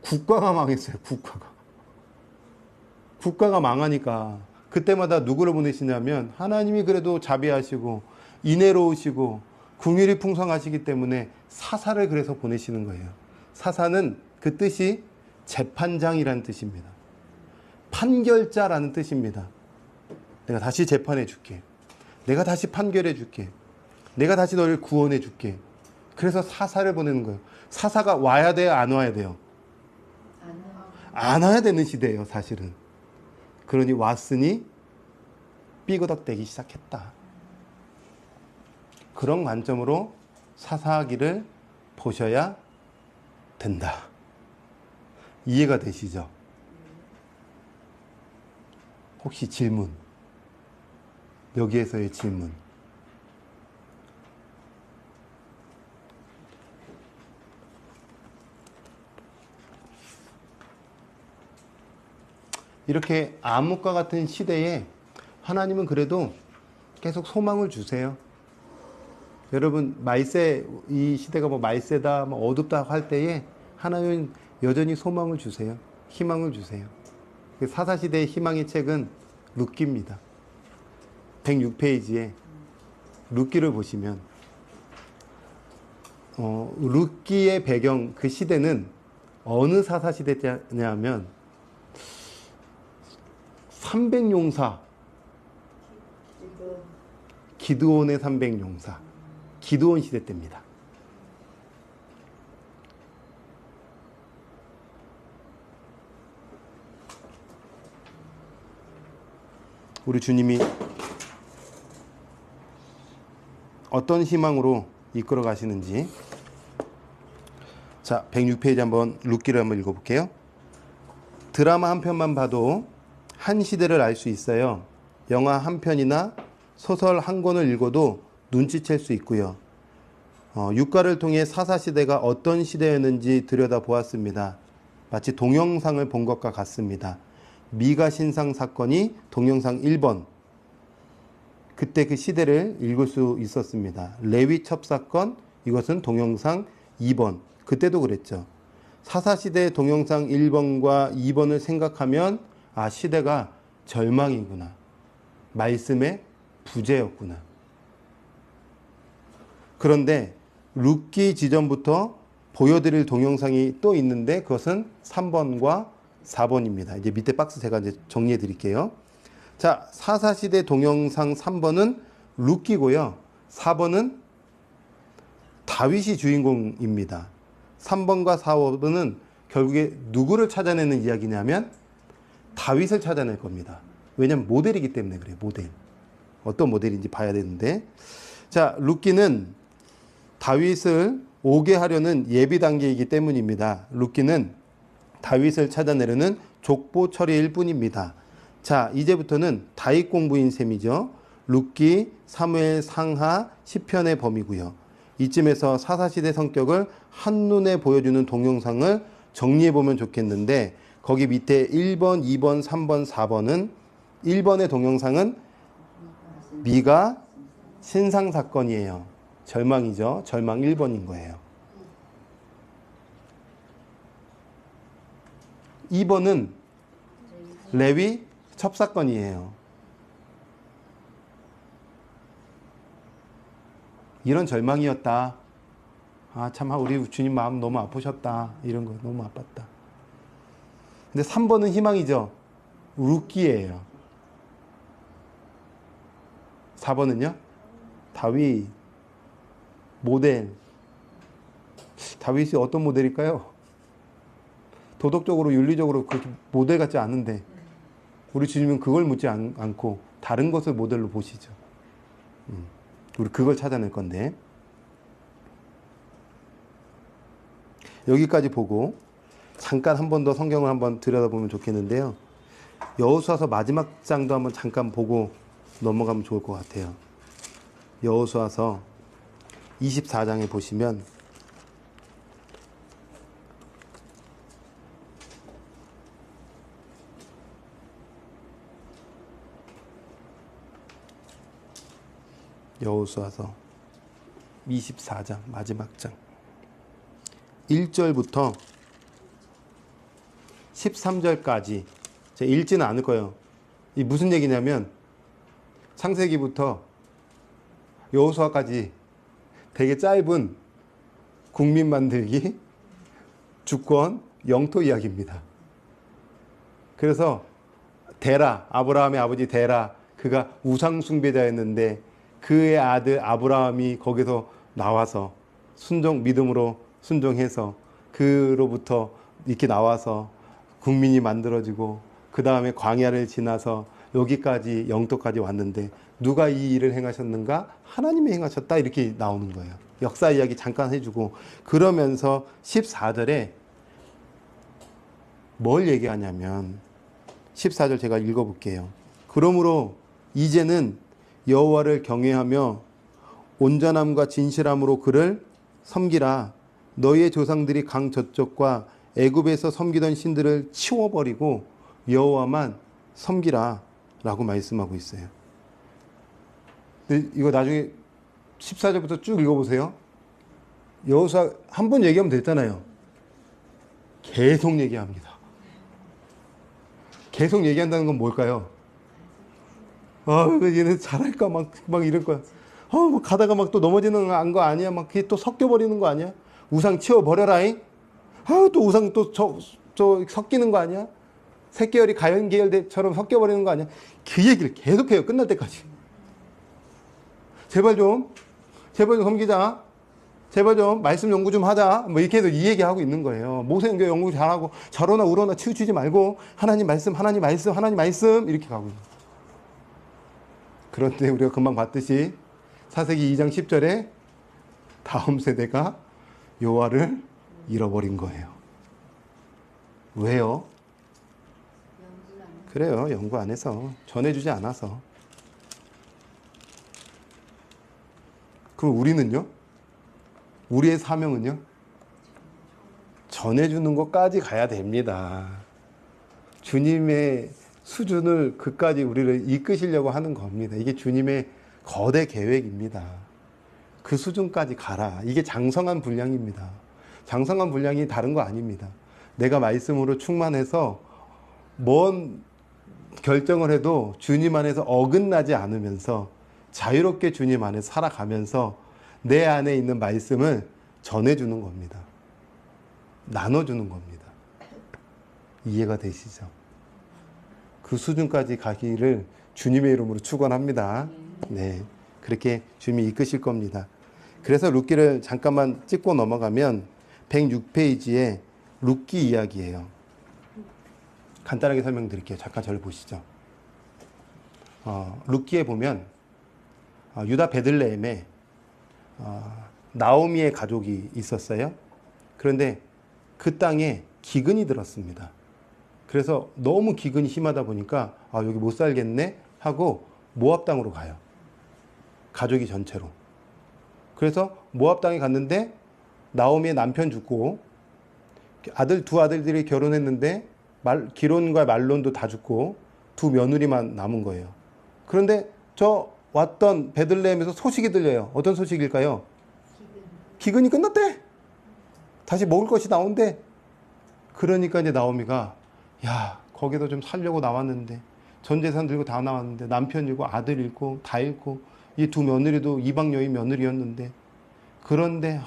[SPEAKER 1] 국가가 망했어요. 국가가 망하니까 그때마다 누구를 보내시냐면 하나님이 그래도 자비하시고 인애로우시고 긍휼이 풍성하시기 때문에 사사를 그래서 보내시는 거예요. 사사는 그 뜻이 재판장이라는 뜻입니다. 판결자라는 뜻입니다. 내가 다시 재판해 줄게. 내가 다시 판결해 줄게. 내가 다시 너를 구원해 줄게. 그래서 사사를 보내는 거예요. 사사가 와야 돼요? 안 와야 돼요? 안 와야 되는 시대예요, 사실은. 그러니 왔으니 삐그덕대기 시작했다. 그런 관점으로 사사기를 보셔야 된다. 이해가 되시죠? 혹시 질문? 여기에서의 질문. 이렇게 암흑과 같은 시대에 하나님은 그래도 계속 소망을 주세요. 여러분 말세, 이 시대가 뭐 말세다, 뭐 어둡다 할 때에 하나님은 여전히 소망을 주세요. 희망을 주세요. 사사시대의 희망의 책은 룻기입니다. 106페이지에 룻기를 보시면 룻기의 배경, 그 시대는 어느 사사시대냐면 300용사, 기드온의 300용사, 기드온 시대 때입니다. 우리 주님이 어떤 희망으로 이끌어 가시는지. 자, 106페이지 한번 룻기를 한번 읽어볼게요. 드라마 한 편만 봐도 한 시대를 알 수 있어요. 영화 한 편이나 소설 한 권을 읽어도 눈치챌 수 있고요. 육가를 통해 사사시대가 어떤 시대였는지 들여다보았습니다. 마치 동영상을 본 것과 같습니다. 미가 신상 사건이 동영상 1번. 그때 그 시대를 읽을 수 있었습니다. 레위 첩사건, 이것은 동영상 2번. 그때도 그랬죠. 사사시대 동영상 1번과 2번을 생각하면 아, 시대가 절망이구나. 말씀의 부재였구나. 그런데 룻기 지전부터 보여드릴 동영상이 또 있는데 그것은 3번과 4번입니다. 이제 밑에 박스 제가 이제 정리해 드릴게요. 자, 사사시대 동영상 3번은 룻기고요. 4번은 다윗이 주인공입니다. 3번과 4번은 결국에 누구를 찾아내는 이야기냐면 다윗을 찾아낼 겁니다. 왜냐하면 모델이기 때문에 그래요. 모델. 어떤 모델인지 봐야 되는데. 자, 룻기는 다윗을 오게 하려는 예비 단계이기 때문입니다. 룻기는 다윗을 찾아내려는 족보 처리일 뿐입니다. 자, 이제부터는 다윗 공부인 셈이죠. 룻기, 사무엘, 상하, 시편의 범위고요. 이쯤에서 사사시대 성격을 한눈에 보여주는 동영상을 정리해보면 좋겠는데 거기 밑에 1번, 2번, 3번, 4번은 1번의 동영상은 미가 신상 사건이에요. 절망이죠. 절망 1번인 거예요. 2번은 레위 첩사건이에요. 이런 절망이었다. 아, 참, 우리 주님 마음 너무 아프셨다. 이런 거 너무 아팠다. 근데 3번은 희망이죠. 룻기예요. 4번은요? 다윗. 모델. 다윗이 어떤 모델일까요? 도덕적으로, 윤리적으로 그렇게 모델 같지 않은데 우리 주님은 그걸 묻지 않고 다른 것을 모델로 보시죠. 우리 그걸 찾아낼 건데 여기까지 보고 잠깐 한 번 더 성경을 한번 들여다보면 좋겠는데요. 여호수아서 마지막 장도 한번 잠깐 보고 넘어가면 좋을 것 같아요. 여호수아서 24장에 보시면 여호수아서 24장 마지막 장 1절부터 13절까지 제가 읽지는 않을 거예요. 이 무슨 얘기냐면 창세기부터 여호수아까지 되게 짧은 국민 만들기, 주권, 영토 이야기입니다. 그래서 데라, 아브라함의 아버지 데라, 그가 우상 숭배자였는데 그의 아들 아브라함이 거기서 나와서 믿음으로 순종해서 그로부터 이렇게 나와서 국민이 만들어지고 그 다음에 광야를 지나서 여기까지 영토까지 왔는데 누가 이 일을 행하셨는가? 하나님이 행하셨다. 이렇게 나오는 거예요. 역사 이야기 잠깐 해주고 그러면서 14절에 뭘 얘기하냐면 14절 제가 읽어볼게요. 그러므로 이제는 여호와를 경외하며 온전함과 진실함으로 그를 섬기라. 너희의 조상들이 강 저쪽과 애굽에서 섬기던 신들을 치워버리고 여호와만 섬기라 라고 말씀하고 있어요. 근데 이거 나중에 14절부터 쭉 읽어보세요. 여호수아 한 번 얘기하면 됐잖아요. 계속 얘기합니다. 계속 얘기한다는 건 뭘까요? 얘네 잘할까? 막 이럴 거야. 뭐 가다가 막 또 넘어지는 거 아니야? 막 그게 또 섞여버리는 거 아니야? 우상 치워버려라잉? 또 우상 또 섞이는 거 아니야? 새계열이 가연계열처럼 섞여버리는 거 아니야? 그 얘기를 계속해요. 끝날 때까지. 제발 좀 섬기자. 제발 좀 말씀 연구 좀 하자. 뭐 이렇게 해서 이 얘기하고 있는 거예요. 모세연교 연구 잘하고 저러나 우러나 치우치지 말고 하나님 말씀 이렇게 가고 있는 거예요. 그런데 우리가 금방 봤듯이 사세기 2장 10절에 다음 세대가 여호와를 잃어버린 거예요. 왜요? 그래요. 연구 안 해서. 전해주지 않아서. 그럼 우리는요? 우리의 사명은요? 전해주는 것까지 가야 됩니다. 주님의 수준을 그까지 우리를 이끄시려고 하는 겁니다. 이게 주님의 거대 계획입니다. 그 수준까지 가라. 이게 장성한 분량입니다. 장성한 분량이 다른 거 아닙니다. 내가 말씀으로 충만해서 뭔 결정을 해도 주님 안에서 어긋나지 않으면서 자유롭게 주님 안에 살아가면서 내 안에 있는 말씀을 전해주는 겁니다. 나눠주는 겁니다. 이해가 되시죠? 그 수준까지 가기를 주님의 이름으로 축원합니다. 네, 그렇게 주님이 이끄실 겁니다. 그래서 룻기를 잠깐만 찍고 넘어가면 106페이지에 룻기 이야기예요. 간단하게 설명드릴게요. 잠깐 저를 보시죠. 룻기에 보면 유다 베들레헴에 나오미의 가족이 있었어요. 그런데 그 땅에 기근이 들었습니다. 그래서 너무 기근이 심하다 보니까 여기 못 살겠네 하고 모압 땅으로 가요. 가족이 전체로. 그래서 모압 땅에 갔는데 나오미의 남편 죽고 두 아들들이 결혼했는데 기론과 말론도 다 죽고 두 며느리만 남은 거예요. 그런데 저 왔던 베들레헴에서 소식이 들려요. 어떤 소식일까요? 기근이 끝났대. 다시 먹을 것이 나온대. 그러니까 이제 나오미가 야, 거기도 좀 살려고 나왔는데 전 재산 들고 다 나왔는데 남편 잃고 아들 잃고 다 잃고 이 두 며느리도 이방 여인 며느리였는데 그런데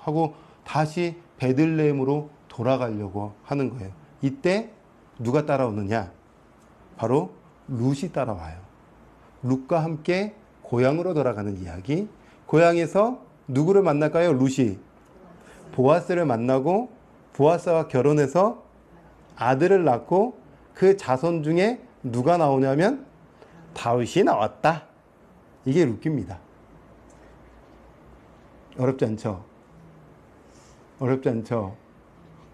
[SPEAKER 1] 하고 다시 베들레헴으로 돌아가려고 하는 거예요. 이때 누가 따라오느냐? 바로 룻이 따라와요. 룻과 함께 고향으로 돌아가는 이야기. 고향에서 누구를 만날까요? 룻이 보아스를 만나고 보아스와 결혼해서 아들을 낳고 그 자손 중에 누가 나오냐면 다윗이 나왔다. 이게 룻기입니다. 어렵지 않죠? 어렵지 않죠?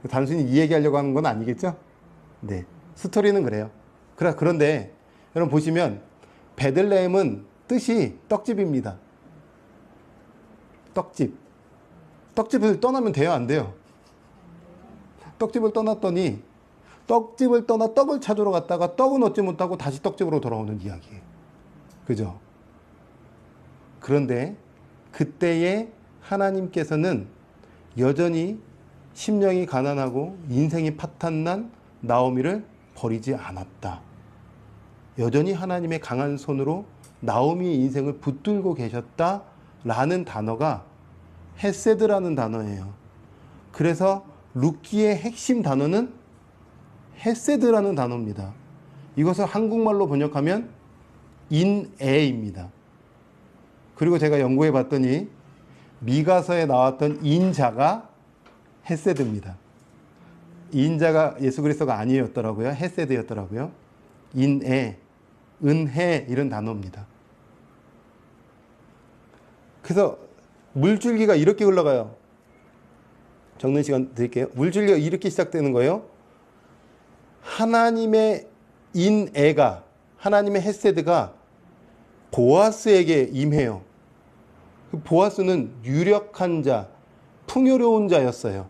[SPEAKER 1] 단순히 이 얘기하려고 하는 건 아니겠죠? 네, 스토리는 그래요. 그런데 여러분 보시면 베들레헴은 뜻이 떡집입니다. 떡집을 떠나면 돼요, 안 돼요? 떡집을 떠났더니 떡집을 떠나 떡을 찾으러 갔다가 떡은 얻지 못하고 다시 떡집으로 돌아오는 이야기예요. 그죠? 그런데 그때에 하나님께서는 여전히 심령이 가난하고 인생이 파탄난 나오미를 버리지 않았다. 여전히 하나님의 강한 손으로 나오미의 인생을 붙들고 계셨다라는 단어가 헤세드라는 단어예요. 그래서 룻기의 핵심 단어는 헤세드라는 단어입니다. 이것을 한국말로 번역하면 인애입니다. 그리고 제가 연구해 봤더니 미가서에 나왔던 인자가 헤세드입니다. 인자가 예수 그리스도가 아니었더라고요. 헤세드였더라고요. 인애, 은혜 이런 단어입니다. 그래서 물줄기가 이렇게 흘러가요. 적는 시간 드릴게요. 물줄기가 이렇게 시작되는 거예요. 하나님의 인애가, 하나님의 헤세드가 보아스에게 임해요. 그 보아스는 유력한 자, 풍요로운 자였어요.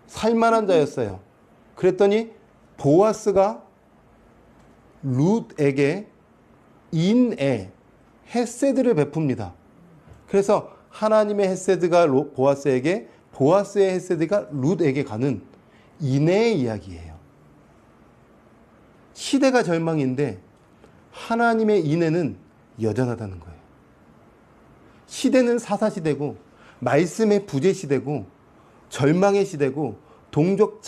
[SPEAKER 1] 살만한 자였어요. 그랬더니 보아스가 룻에게 인애, 헤세드를 베풉니다. 그래서 하나님의 헤세드가 보아스에게, 보아스의 헤세드가 룻에게 가는 인애의 이야기예요. 시대가 절망인데 하나님의 인애는 여전하다는 거예요. 시대는 사사시대고 말씀의 부재시대고 절망의 시대고 동족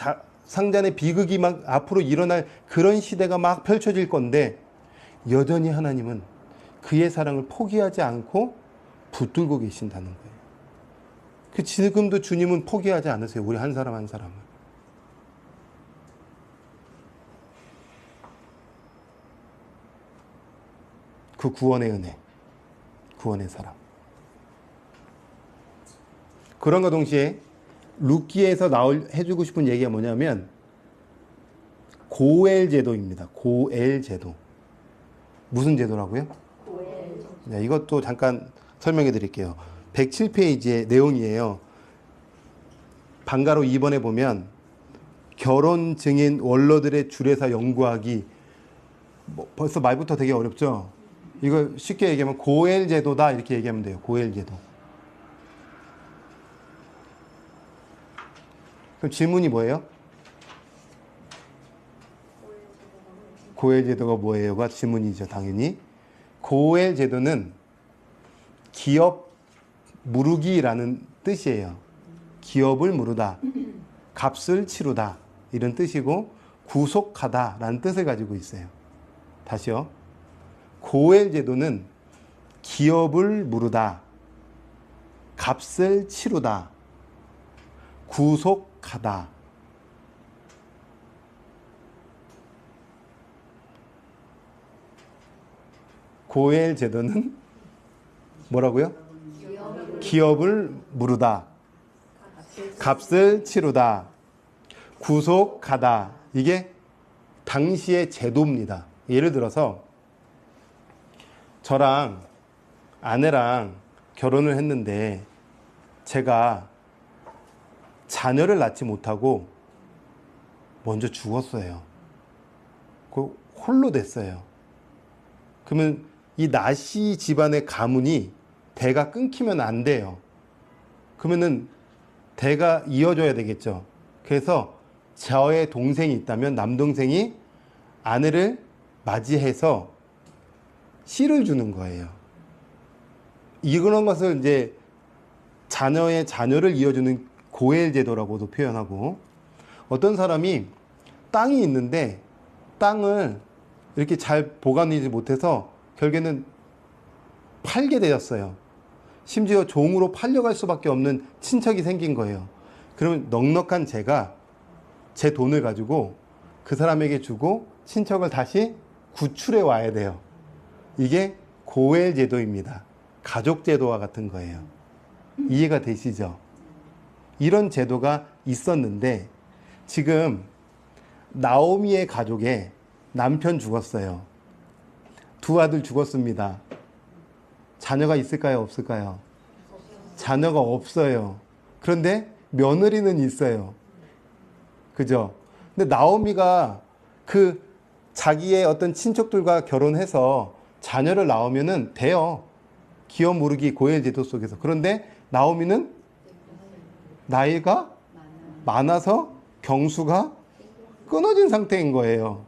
[SPEAKER 1] 상잔의 비극이 막 앞으로 일어날 그런 시대가 막 펼쳐질 건데 여전히 하나님은 그의 사랑을 포기하지 않고 붙들고 계신다는 거예요. 지금도 주님은 포기하지 않으세요. 우리 한 사람 한 사람을. 그 구원의 은혜, 구원의 사랑. 그런과 동시에 룻기에서 해주고 싶은 얘기가 뭐냐면 고엘 제도입니다. 고엘 제도. 무슨 제도라고요?
[SPEAKER 2] 고엘.
[SPEAKER 1] 네, 이것도 잠깐 설명해 드릴게요. 107페이지의 내용이에요. 방가로 2번에 보면 결혼 증인 원로들의 주례사 연구하기. 뭐 벌써 말부터 되게 어렵죠? 이거 쉽게 얘기하면 고엘 제도다 이렇게 얘기하면 돼요. 고엘 제도. 그럼 질문이 뭐예요? 고엘 제도가 뭐예요가 질문이죠, 당연히. 고엘 제도는 기업 무르기라는 뜻이에요. 기업을 무르다, 값을 치르다 이런 뜻이고 구속하다라는 뜻을 가지고 있어요. 다시요. 고엘 제도는 기업을 무르다, 값을 치르다, 구속하다. 고엘 제도는 뭐라고요? 기업을 무르다, 값을 치르다, 구속하다. 이게 당시의 제도입니다. 예를 들어서 저랑 아내랑 결혼을 했는데 제가 자녀를 낳지 못하고 먼저 죽었어요. 그 홀로 됐어요. 그러면 이 나씨 집안의 가문이 대가 끊기면 안 돼요. 그러면은 대가 이어져야 되겠죠. 그래서 저의 동생이 있다면 남동생이 아내를 맞이해서 씨를 주는 거예요. 이런 것을 이제 자녀의 자녀를 이어주는 고엘 제도라고도 표현하고, 어떤 사람이 땅이 있는데 땅을 이렇게 잘 보관하지 못해서 결국에는 팔게 되었어요. 심지어 종으로 팔려갈 수밖에 없는 친척이 생긴 거예요. 그러면 넉넉한 제가 제 돈을 가지고 그 사람에게 주고 친척을 다시 구출해 와야 돼요. 이게 고엘 제도입니다. 가족 제도와 같은 거예요. 이해가 되시죠? 이런 제도가 있었는데 지금 나오미의 가족에 남편 죽었어요. 두 아들 죽었습니다. 자녀가 있을까요? 없을까요? 자녀가 없어요. 그런데 며느리는 있어요. 그죠? 근데 나오미가 그 자기의 어떤 친척들과 결혼해서 자녀를 낳으면은 돼요. 기업 무르기 고엘 제도 속에서. 그런데 나오미는 나이가 많아서 경수가 끊어진 상태인 거예요.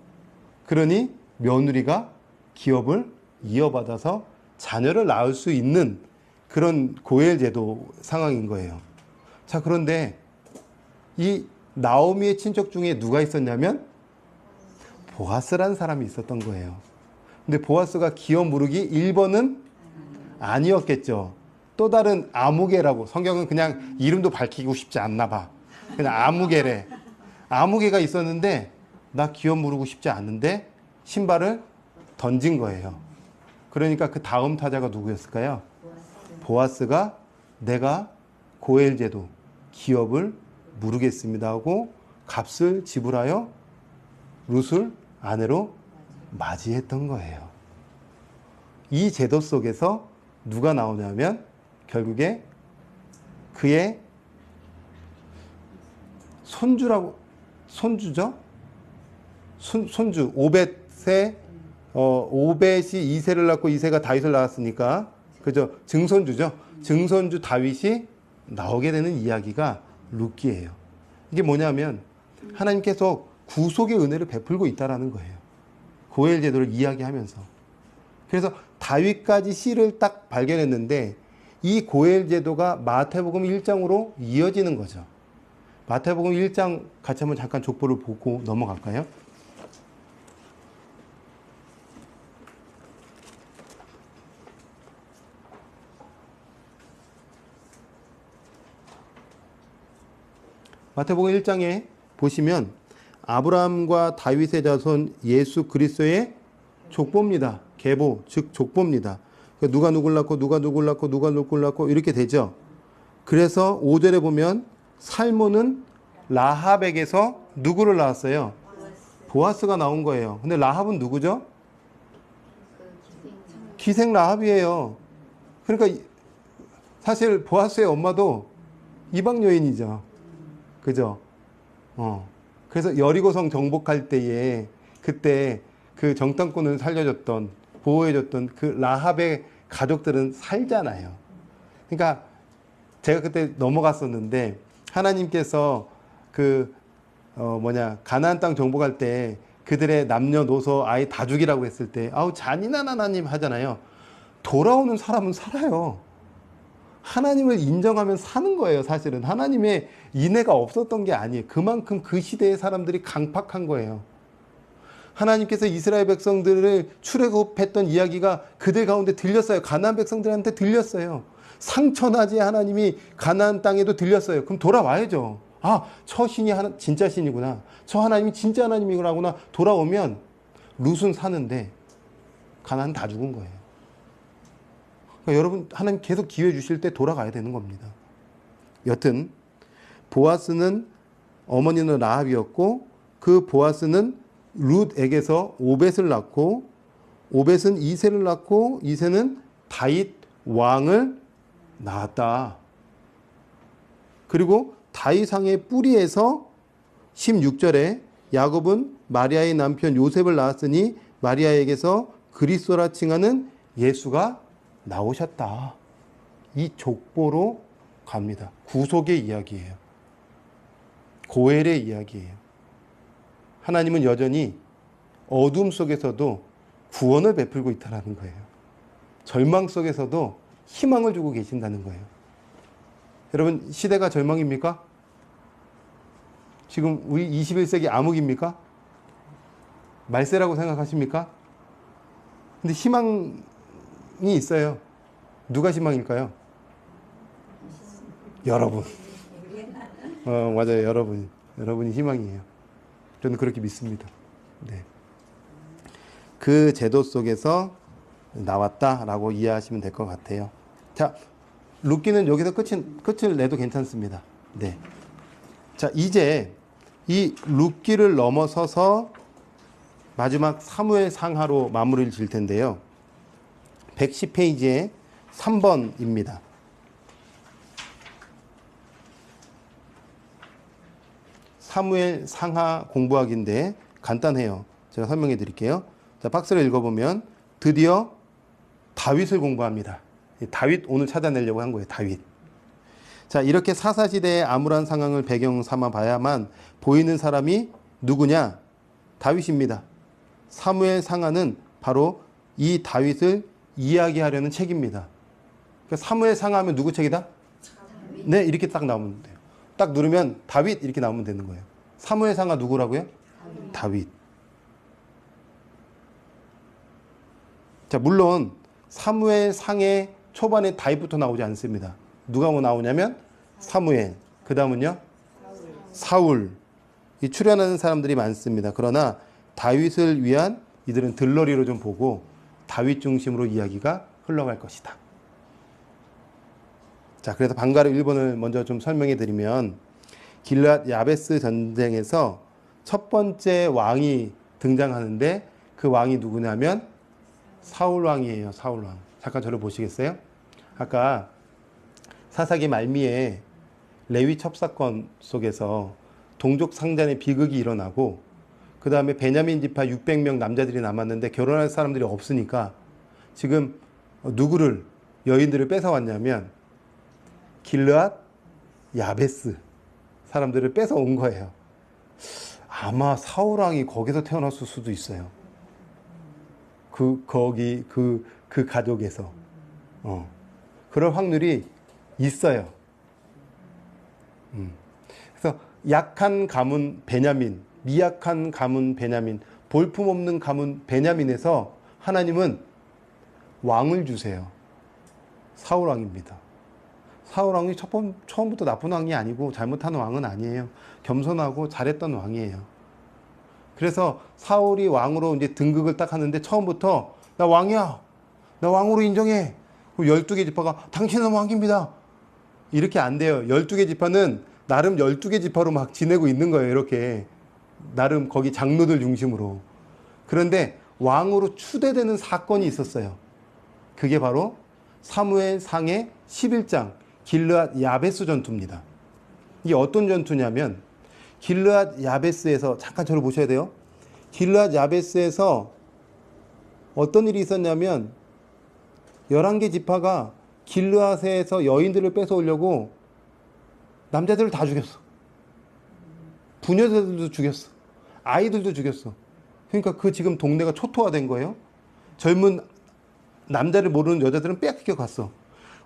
[SPEAKER 1] 그러니 며느리가 기업을 이어받아서 자녀를 낳을 수 있는 그런 고엘 제도 상황인 거예요. 자, 그런데 이 나오미의 친척 중에 누가 있었냐면 보아스라는 사람이 있었던 거예요. 근데 보아스가 기업 무르기 1번은 아니었겠죠. 또 다른 아무개라고, 성경은 그냥 이름도 밝히고 싶지 않나 봐. 그냥 아무개래. 아무개가 있었는데 나 기업 무르고 싶지 않은데 신발을 던진 거예요. 그러니까 그 다음 타자가 누구였을까요? 보아스가 내가 고엘 제도 기업을 무르겠습니다 하고 값을 지불하여 룻을 아내로 맞이했던 거예요. 이 제도 속에서 누가 나오냐면 결국에 그의 손주죠? 손주 오벳의 오벳이 이새를 낳고 이새가 다윗을 낳았으니까 그죠? 증손주죠. 증손주 다윗이 나오게 되는 이야기가 룻기예요. 이게 뭐냐면 하나님께서 구속의 은혜를 베풀고 있다라는 거예요. 고엘 제도를 이야기하면서. 그래서 다윗까지 씨를 딱 발견했는데 이 고엘 제도가 마태복음 1장으로 이어지는 거죠. 마태복음 1장 같이 한번 잠깐 족보를 보고 넘어갈까요? 마태복음 1장에 보시면 아브라함과 다윗의 자손 예수 그리스도의 족보입니다. 계보, 즉 족보입니다. 누가 누굴 낳고 누가 누굴 낳고 누가 누굴 낳고 이렇게 되죠. 그래서 5절에 보면 살모는 라합에게서 누구를 낳았어요? 보아스가 나온 거예요. 근데 라합은 누구죠? 기생 라합이에요. 그러니까 사실 보아스의 엄마도 이방 여인이죠. 그죠? 그래서 여리고성 정복할 때에 그때 그 정탐꾼을 살려줬던 보호해줬던 그 라합의 가족들은 살잖아요. 그러니까 제가 그때 넘어갔었는데 하나님께서 가나안 땅 정복할 때 그들의 남녀노소 아이 다 죽이라고 했을 때 아우 잔인한 하나님 하잖아요. 돌아오는 사람은 살아요. 하나님을 인정하면 사는 거예요. 사실은 하나님의 인애가 없었던 게 아니에요. 그만큼 그 시대의 사람들이 강팍한 거예요. 하나님께서 이스라엘 백성들을 출애굽했던 이야기가 그들 가운데 들렸어요. 가나안 백성들한테 들렸어요. 상처나지 하나님이 가나안 땅에도 들렸어요. 그럼 돌아와야죠. 아, 저 신이 진짜 신이구나. 저 하나님이 진짜 하나님이구나. 돌아오면 룻은 사는데 가나안 다 죽은 거예요. 그러니까 여러분, 하나님 계속 기회 주실 때 돌아가야 되는 겁니다. 여튼 보아스는 어머니는 라합이었고 그 보아스는 룻에게서 오벳을 낳고 오벳은 이새를 낳고 이새는 다윗 왕을 낳았다. 그리고 다윗 왕의 뿌리에서 16절에 야곱은 마리아의 남편 요셉을 낳았으니 마리아에게서 그리스도라 칭하는 예수가 나오셨다. 이 족보로 갑니다. 구속의 이야기예요. 고엘의 이야기예요. 하나님은 여전히 어둠 속에서도 구원을 베풀고 있다는 거예요. 절망 속에서도 희망을 주고 계신다는 거예요. 여러분, 시대가 절망입니까? 지금 우리 21세기 암흑입니까? 말세라고 생각하십니까? 근데 희망이 있어요. 누가 희망일까요? 여러분. 맞아요. 여러분이 희망이에요. 저는 그렇게 믿습니다. 네. 그 제도 속에서 나왔다라고 이해하시면 될 것 같아요. 자, 룻기는 여기서 끝을 내도 괜찮습니다. 네. 자, 이제 이 룻기를 넘어서서 마지막 사무엘 상하로 마무리를 질 텐데요. 110페이지에 3번입니다. 사무엘 상하 공부하기인데 간단해요. 제가 설명해 드릴게요. 자, 박스를 읽어보면 드디어 다윗을 공부합니다. 다윗 오늘 찾아내려고 한 거예요. 다윗. 자, 이렇게 사사시대의 암울한 상황을 배경 삼아 봐야만 보이는 사람이 누구냐? 다윗입니다. 사무엘 상하는 바로 이 다윗을 이야기하려는 책입니다. 그러니까 사무엘 상하면 누구 책이다? 네, 이렇게 딱 나오면 돼요. 딱 누르면 다윗 이렇게 나오면 되는 거예요. 사무엘 상하 누구라고요? 다윗. 자, 물론 사무엘 상의 초반에 다윗부터 나오지 않습니다. 누가 뭐 나오냐면 사무엘, 그 다음은요 사울. 이 출연하는 사람들이 많습니다. 그러나 다윗을 위한 이들은 들러리로 좀 보고 다윗 중심으로 이야기가 흘러갈 것이다. 자, 그래서 방가르 1번을 먼저 좀 설명해 드리면 길앗 야베스 전쟁에서 첫 번째 왕이 등장하는데 그 왕이 누구냐면 사울 왕이에요. 사울 왕. 잠깐 저를 보시겠어요? 아까 사사기 말미에 레위 첩사건 속에서 동족 상잔의 비극이 일어나고 그 다음에 베냐민 지파 600명 남자들이 남았는데 결혼할 사람들이 없으니까 지금 누구를 여인들을 뺏어왔냐면 길앗 야베스 사람들을 뺏어온 거예요. 아마 사울 왕이 거기서 태어났을 수도 있어요. 그 가족에서. 그럴 확률이 있어요. 그래서 약한 가문 베냐민, 미약한 가문 베냐민, 볼품없는 가문 베냐민에서 하나님은 왕을 주세요. 사울 왕입니다. 사울 왕이 처음부터 나쁜 왕이 아니고 잘못하는 왕은 아니에요. 겸손하고 잘했던 왕이에요. 그래서 사울이 왕으로 이제 등극을 딱 하는데 처음부터 나 왕이야. 나 왕으로 인정해. 12개 지파가 당신은 왕입니다. 이렇게 안 돼요. 12개 지파는 나름 12개 지파로 막 지내고 있는 거예요. 이렇게. 나름 거기 장로들 중심으로. 그런데 왕으로 추대되는 사건이 있었어요. 그게 바로 사무엘 상의 11장 길르앗 야베스 전투입니다. 이게 어떤 전투냐면 길르앗 야베스에서 잠깐 저를 보셔야 돼요. 길르앗 야베스에서 어떤 일이 있었냐면 11개 지파가 길르앗에서 여인들을 뺏어오려고 남자들을 다 죽였어. 부녀자들도 죽였어. 아이들도 죽였어. 그러니까 그 지금 동네가 초토화된 거예요. 젊은 남자를 모르는 여자들은 뺏겨 갔어.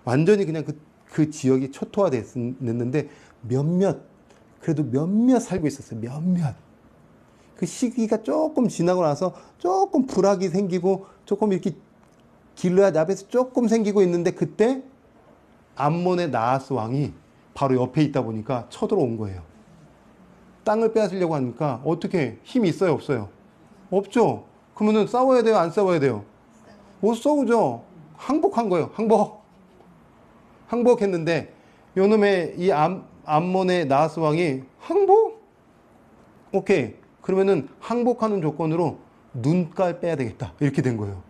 [SPEAKER 1] 완전히 그냥 그 지역이 초토화됐는데 그래도 몇몇 살고 있었어요. 몇몇. 그 시기가 조금 지나고 나서 조금 불악이 생기고 조금 이렇게 길르앗 야베스 조금 생기고 있는데 그때 암몬의 나하스 왕이 바로 옆에 있다 보니까 쳐들어온 거예요. 땅을 빼앗으려고 하니까 어떻게 힘이 있어요, 없어요? 없죠. 그러면은 싸워야 돼요, 안 싸워야 돼요? 못 싸우죠. 항복한 거예요. 항복했는데 요놈의 이 암몬의 나하스 왕이 항복? 오케이. 그러면은 항복하는 조건으로 눈깔 빼야 되겠다. 이렇게 된 거예요.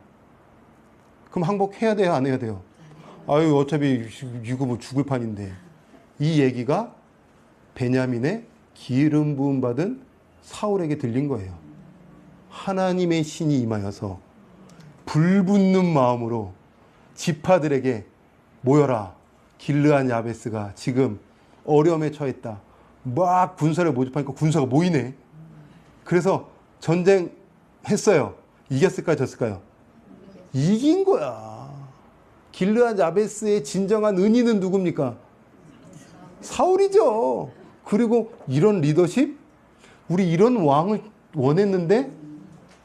[SPEAKER 1] 그럼 항복해야 돼요, 안 해야 돼요? 아유, 어차피 이거 뭐 죽을 판인데. 이 얘기가 베냐민의 기름 부음 받은 사울에게 들린 거예요. 하나님의 신이 임하여서 불붙는 마음으로 지파들에게 모여라. 길르앗 야베스가 지금 어려움에 처했다. 막 군사를 모집하니까 군사가 모이네. 그래서 전쟁했어요. 이겼을까요, 졌을까요? 이긴 거야. 길르앗 야베스의 진정한 은인은 누굽니까? 사울이죠. 그리고 이런 리더십? 우리 이런 왕을 원했는데,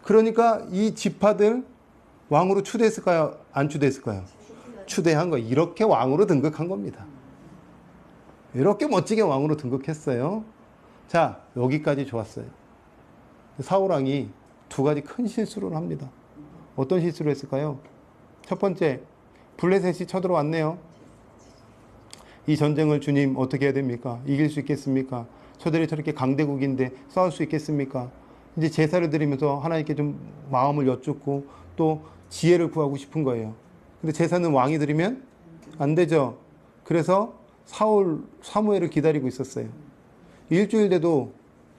[SPEAKER 1] 그러니까 이 지파들 왕으로 추대했을까요? 안 추대했을까요? 추대한 거. 이렇게 왕으로 등극한 겁니다. 이렇게 멋지게 왕으로 등극했어요. 자, 여기까지 좋았어요. 사울 왕이 두 가지 큰 실수를 합니다. 어떤 실수를 했을까요? 첫 번째, 블레셋이 쳐들어왔네요. 이 전쟁을 주님 어떻게 해야 됩니까? 이길 수 있겠습니까? 저들이 저렇게 강대국인데 싸울 수 있겠습니까? 이제 제사를 드리면서 하나님께 좀 마음을 여쭙고 또 지혜를 구하고 싶은 거예요. 근데 제사는 왕이 드리면 안 되죠. 그래서 사무엘을 기다리고 있었어요. 일주일 돼도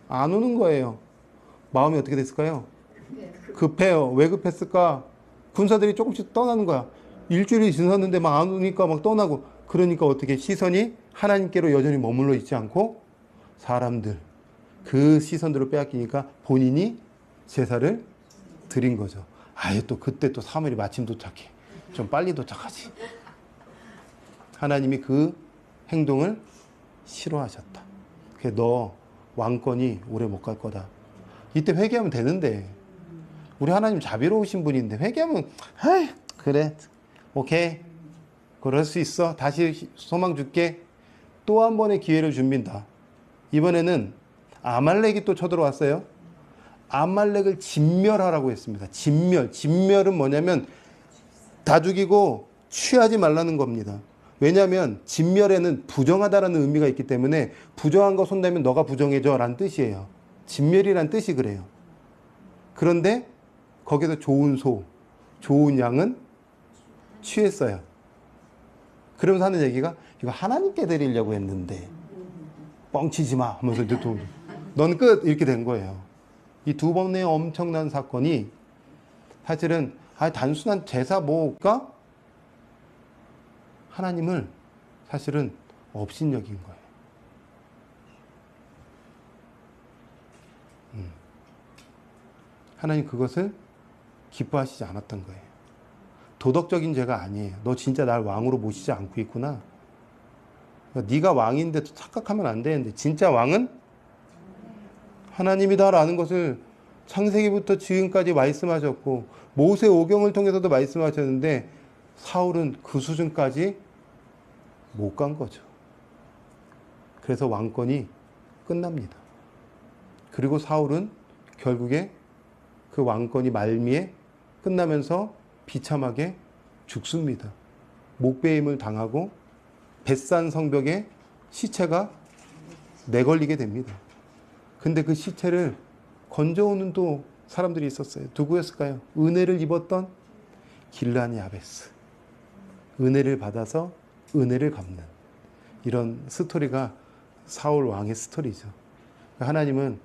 [SPEAKER 1] 안 오는 거예요. 마음이 어떻게 됐을까요? 급해요. 왜 급했을까? 군사들이 조금씩 떠나는 거야. 일주일이 지났는데 막 안 오니까 막 떠나고. 그러니까 어떻게 시선이 하나님께로 여전히 머물러 있지 않고 사람들, 그 시선들을 빼앗기니까 본인이 제사를 드린 거죠. 아예 또 그때 또 사무엘이 마침 도착해. 좀 빨리 도착하지. 하나님이 그 행동을 싫어하셨다. 그래, 너 왕권이 오래 못 갈 거다. 이때 회개하면 되는데, 우리 하나님 자비로우신 분인데 회개하면 아이 그래 오케이 그럴 수 있어. 다시 소망 줄게. 또 한 번의 기회를 줍니다. 이번에는 아말렉이 또 쳐들어왔어요. 아말렉을 진멸하라고 했습니다. 진멸은 뭐냐면 다 죽이고 취하지 말라는 겁니다. 왜냐하면 진멸에는 부정하다라는 의미가 있기 때문에 부정한 거 손대면 너가 부정해져 라는 뜻이에요. 진멸이란 뜻이 그래요. 그런데 거기서 좋은 소, 좋은 양은 취했어요. 그러면서 하는 얘기가 이거 하나님께 드리려고 했는데 뻥치지 마 하면서 이제 또 넌 끝 이렇게 된 거예요. 이 두 번의 엄청난 사건이 사실은 단순한 제사 뭐가 하나님을 사실은 업신여긴 거예요. 하나님 그것을 기뻐하시지 않았던 거예요. 도덕적인 죄가 아니에요. 너 진짜 날 왕으로 모시지 않고 있구나. 그러니까 네가 왕인데도 착각하면 안 되는데 진짜 왕은 하나님이다라는 것을 창세기부터 지금까지 말씀하셨고 모세 오경을 통해서도 말씀하셨는데 사울은 그 수준까지 못 간 거죠. 그래서 왕권이 끝납니다. 그리고 사울은 결국에 그 왕권이 말미에 끝나면서 비참하게 죽습니다. 목베임을 당하고 벳산 성벽에 시체가 내걸리게 됩니다. 근데 그 시체를 건져오는 또 사람들이 있었어요. 누구였을까요? 은혜를 입었던 길르앗 야베스. 은혜를 받아서 은혜를 갚는 이런 스토리가 사울 왕의 스토리죠. 하나님은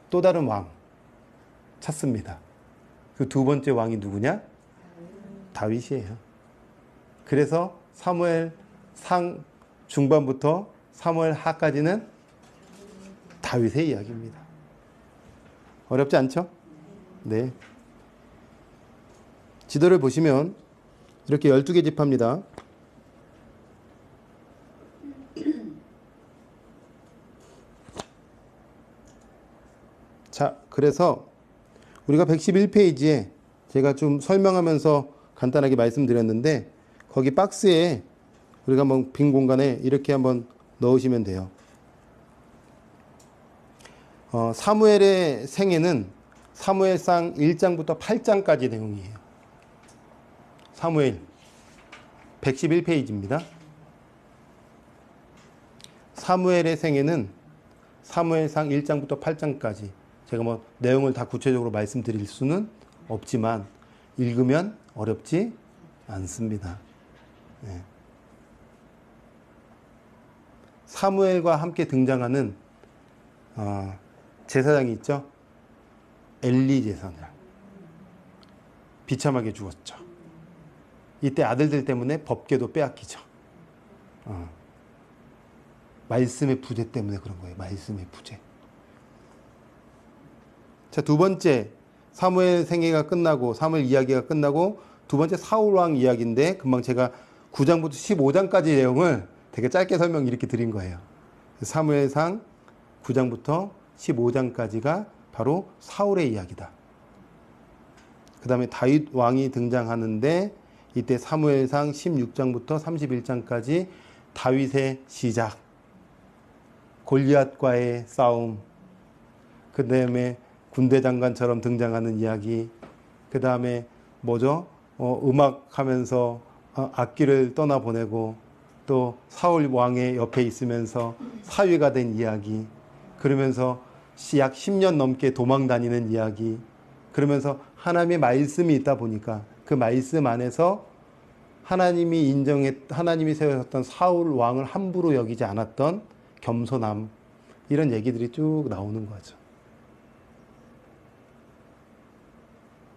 [SPEAKER 1] 또 다른 왕 찾습니다. 그 두 번째 왕이 누구냐? 다윗이에요. 그래서 사무엘 상 중반부터 사무엘 하까지는 다윗의 이야기입니다. 어렵지 않죠? 네. 지도를 보시면 이렇게 12개 지파입니다. 자, 그래서 우리가 111페이지에 제가 좀 설명하면서 간단하게 말씀드렸는데 거기 박스에 우리가 한번 빈 공간에 이렇게 한번 넣으시면 돼요. 사무엘의 생애는 사무엘상 1장부터 8장까지 내용이에요. 사무엘 111페이지입니다. 사무엘의 생애는 사무엘상 1장부터 8장까지 제가 뭐 내용을 다 구체적으로 말씀드릴 수는 없지만 읽으면 어렵지 않습니다. 네. 사무엘과 함께 등장하는 제사장이 있죠. 엘리 제사장. 비참하게 죽었죠. 이때 아들들 때문에 법궤도 빼앗기죠. 말씀의 부재 때문에 그런 거예요. 말씀의 부재. 자, 두 번째 사무엘 생애가 끝나고 사무엘 이야기가 끝나고 두 번째 사울 왕 이야기인데 금방 제가 9장부터 15장까지 내용을 되게 짧게 설명 이렇게 드린 거예요. 사무엘상 9장부터 15장까지가 바로 사울의 이야기다. 그 다음에 다윗 왕이 등장하는데 이때 사무엘상 16장부터 31장까지 다윗의 시작, 골리앗과의 싸움, 그 다음에 군대 장관처럼 등장하는 이야기, 그 다음에 뭐죠? 음악하면서 악기를 떠나보내고 또 사울 왕의 옆에 있으면서 사위가 된 이야기, 그러면서 약 10년 넘게 도망 다니는 이야기, 그러면서 하나님의 말씀이 있다 보니까 그 말씀 안에서 하나님이 세우셨던 사울 왕을 함부로 여기지 않았던 겸손함, 이런 얘기들이 쭉 나오는 거죠.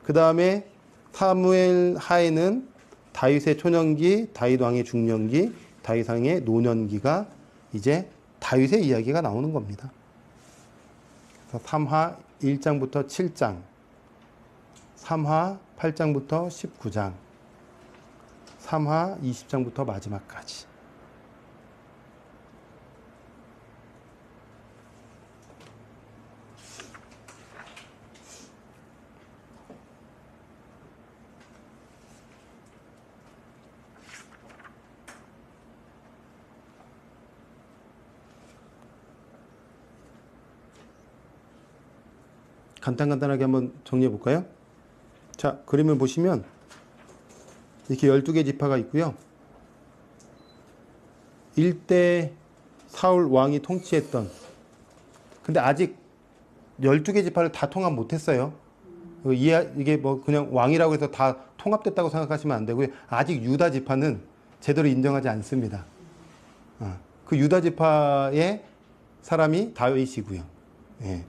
[SPEAKER 1] 그 다음에 사무엘 하에는 다윗의 초년기, 다윗 왕의 중년기, 다윗 왕의 노년기가 이제 다윗의 이야기가 나오는 겁니다. 그래서 3하 1장부터 7장, 3하 8장부터 19장, 3하 20장부터 마지막까지. 간단하게 한번 정리해 볼까요? 자, 그림을 보시면 이렇게 12개 지파가 있고요. 일대 사울 왕이 통치했던, 근데 아직 12개 지파를 다 통합 못했어요. 이게 뭐 그냥 왕이라고 해서 다 통합됐다고 생각하시면 안 되고요. 아직 유다 지파는 제대로 인정하지 않습니다. 그 유다 지파의 사람이 다윗이고요. 예.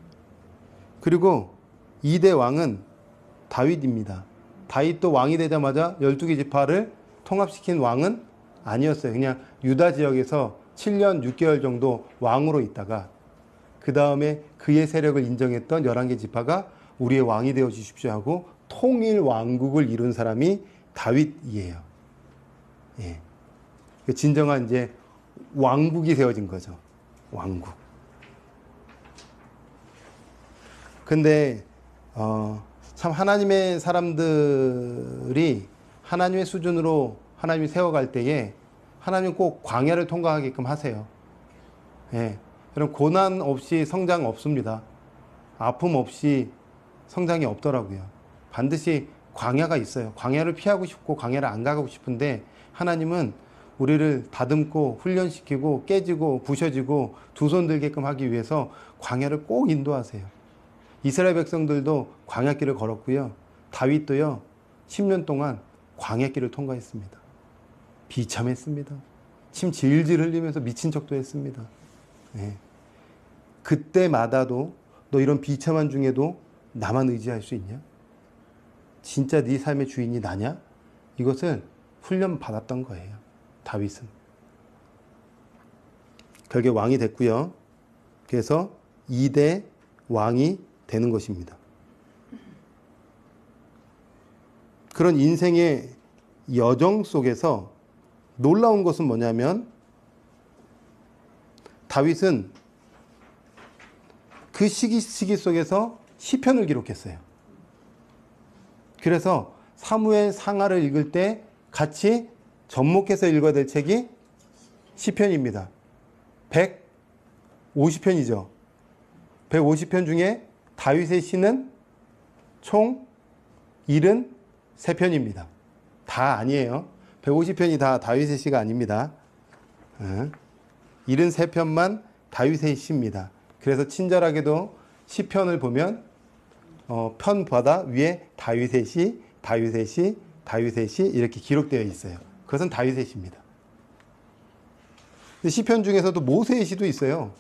[SPEAKER 1] 그리고 2대 왕은 다윗입니다. 다윗도 왕이 되자마자 12개 지파를 통합시킨 왕은 아니었어요. 그냥 유다 지역에서 7년 6개월 정도 왕으로 있다가 그 다음에 그의 세력을 인정했던 11개 지파가 우리의 왕이 되어 주십시오 하고 통일 왕국을 이룬 사람이 다윗이에요. 예. 진정한 이제 왕국이 세워진 거죠. 왕국. 근데 참 하나님의 사람들이 하나님의 수준으로 하나님이 세워갈 때에 하나님 꼭 광야를 통과하게끔 하세요. 예. 여러분 고난 없이 성장 없습니다. 아픔 없이 성장이 없더라고요. 반드시 광야가 있어요. 광야를 피하고 싶고 광야를 안 가고 싶은데 하나님은 우리를 다듬고 훈련시키고 깨지고 부셔지고 두 손 들게끔 하기 위해서 광야를 꼭 인도하세요. 이스라엘 백성들도 광야길을 걸었고요. 다윗도요. 10년 동안 광야길을 통과했습니다. 비참했습니다. 침 질질 흘리면서 미친 척도 했습니다. 네. 그때마다도 너 이런 비참한 중에도 나만 의지할 수 있냐? 진짜 네 삶의 주인이 나냐? 이것을 훈련 받았던 거예요. 다윗은. 결국 왕이 됐고요. 그래서 2대 왕이 되는 것입니다. 그런 인생의 여정 속에서 놀라운 것은 뭐냐면 다윗은 그 시기 속에서 시편을 기록했어요. 그래서 사무엘 상하를 읽을 때 같이 접목해서 읽어야 될 책이 시편입니다. 150편이죠. 150편 중에 다윗의 시는 총 73편입니다. 다 아니에요. 150편이 다 다윗의 시가 아닙니다. 73편만 다윗의 시입니다. 그래서 친절하게도 시편을 보면 편바다 위에 다윗의 시, 다윗의 시, 다윗의 시 이렇게 기록되어 있어요. 그것은 다윗의 시입니다. 시편 중에서도 모세의 시도 있어요.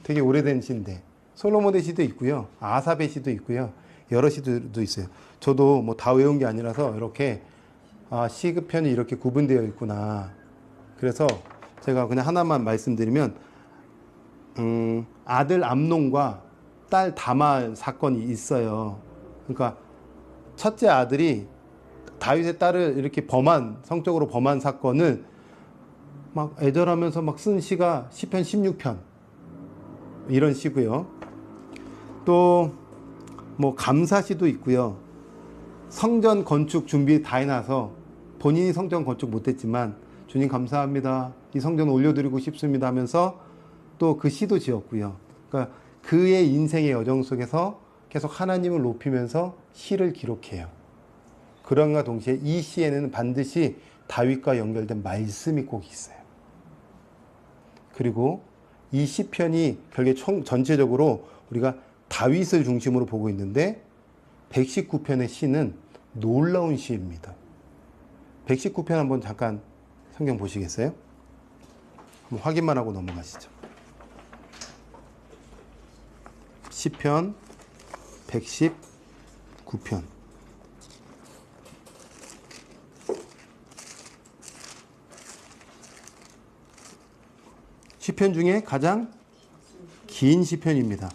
[SPEAKER 1] 되게 오래된 시인데 솔로몬의 시도 있고요. 아삽의 시도 있고요. 여러 시도 있어요. 저도 뭐 다 외운 게 아니라서 이렇게 시편이 이렇게 구분되어 있구나. 그래서 제가 그냥 하나만 말씀드리면 아들 암논과 딸 다말 사건이 있어요. 그러니까 첫째 아들이 다윗의 딸을 이렇게 성적으로 범한 사건을 막 애절하면서 막 쓴 시가 시편 16편 이런 시고요. 또 뭐 감사시도 있고요. 성전 건축 준비 다 해놔서 본인이 성전 건축 못했지만 주님 감사합니다. 이 성전 올려드리고 싶습니다 하면서 또 그 시도 지었고요. 그러니까 그의 인생의 여정 속에서 계속 하나님을 높이면서 시를 기록해요. 그런가 동시에 이 시에는 반드시 다윗과 연결된 말씀이 꼭 있어요. 그리고 이 시편이 결국에 전체적으로 우리가 다윗을 중심으로 보고 있는데 119편의 시는 놀라운 시입니다. 119편 한번 잠깐 성경 보시겠어요? 한번 확인만 하고 넘어가시죠. 시편 119편. 시편 중에 가장 긴 시편입니다.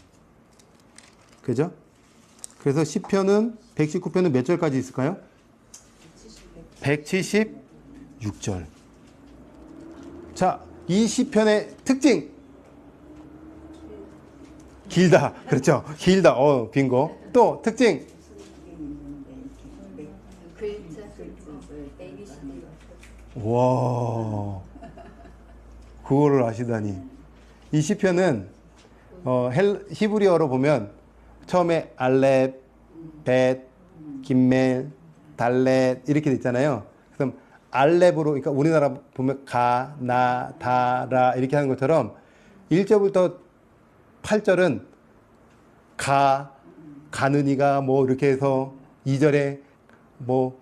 [SPEAKER 1] 그죠? 그래서 시편은 119편은 몇 절까지 있을까요? 176절. 자, 이 시편의 특징. 길다. 그렇죠. 길다. 빙고. 또 특징. 와. 그거를 아시다니. 이 시편은 히브리어로 보면 처음에 알렙, 벳, 김멜, 달렛 이렇게 돼 있잖아요. 그럼 알렙으로, 그러니까 우리나라 보면 가, 나, 다, 라 이렇게 하는 것처럼 1절부터 8절은 가는 이가 뭐 이렇게 해서 2절에 뭐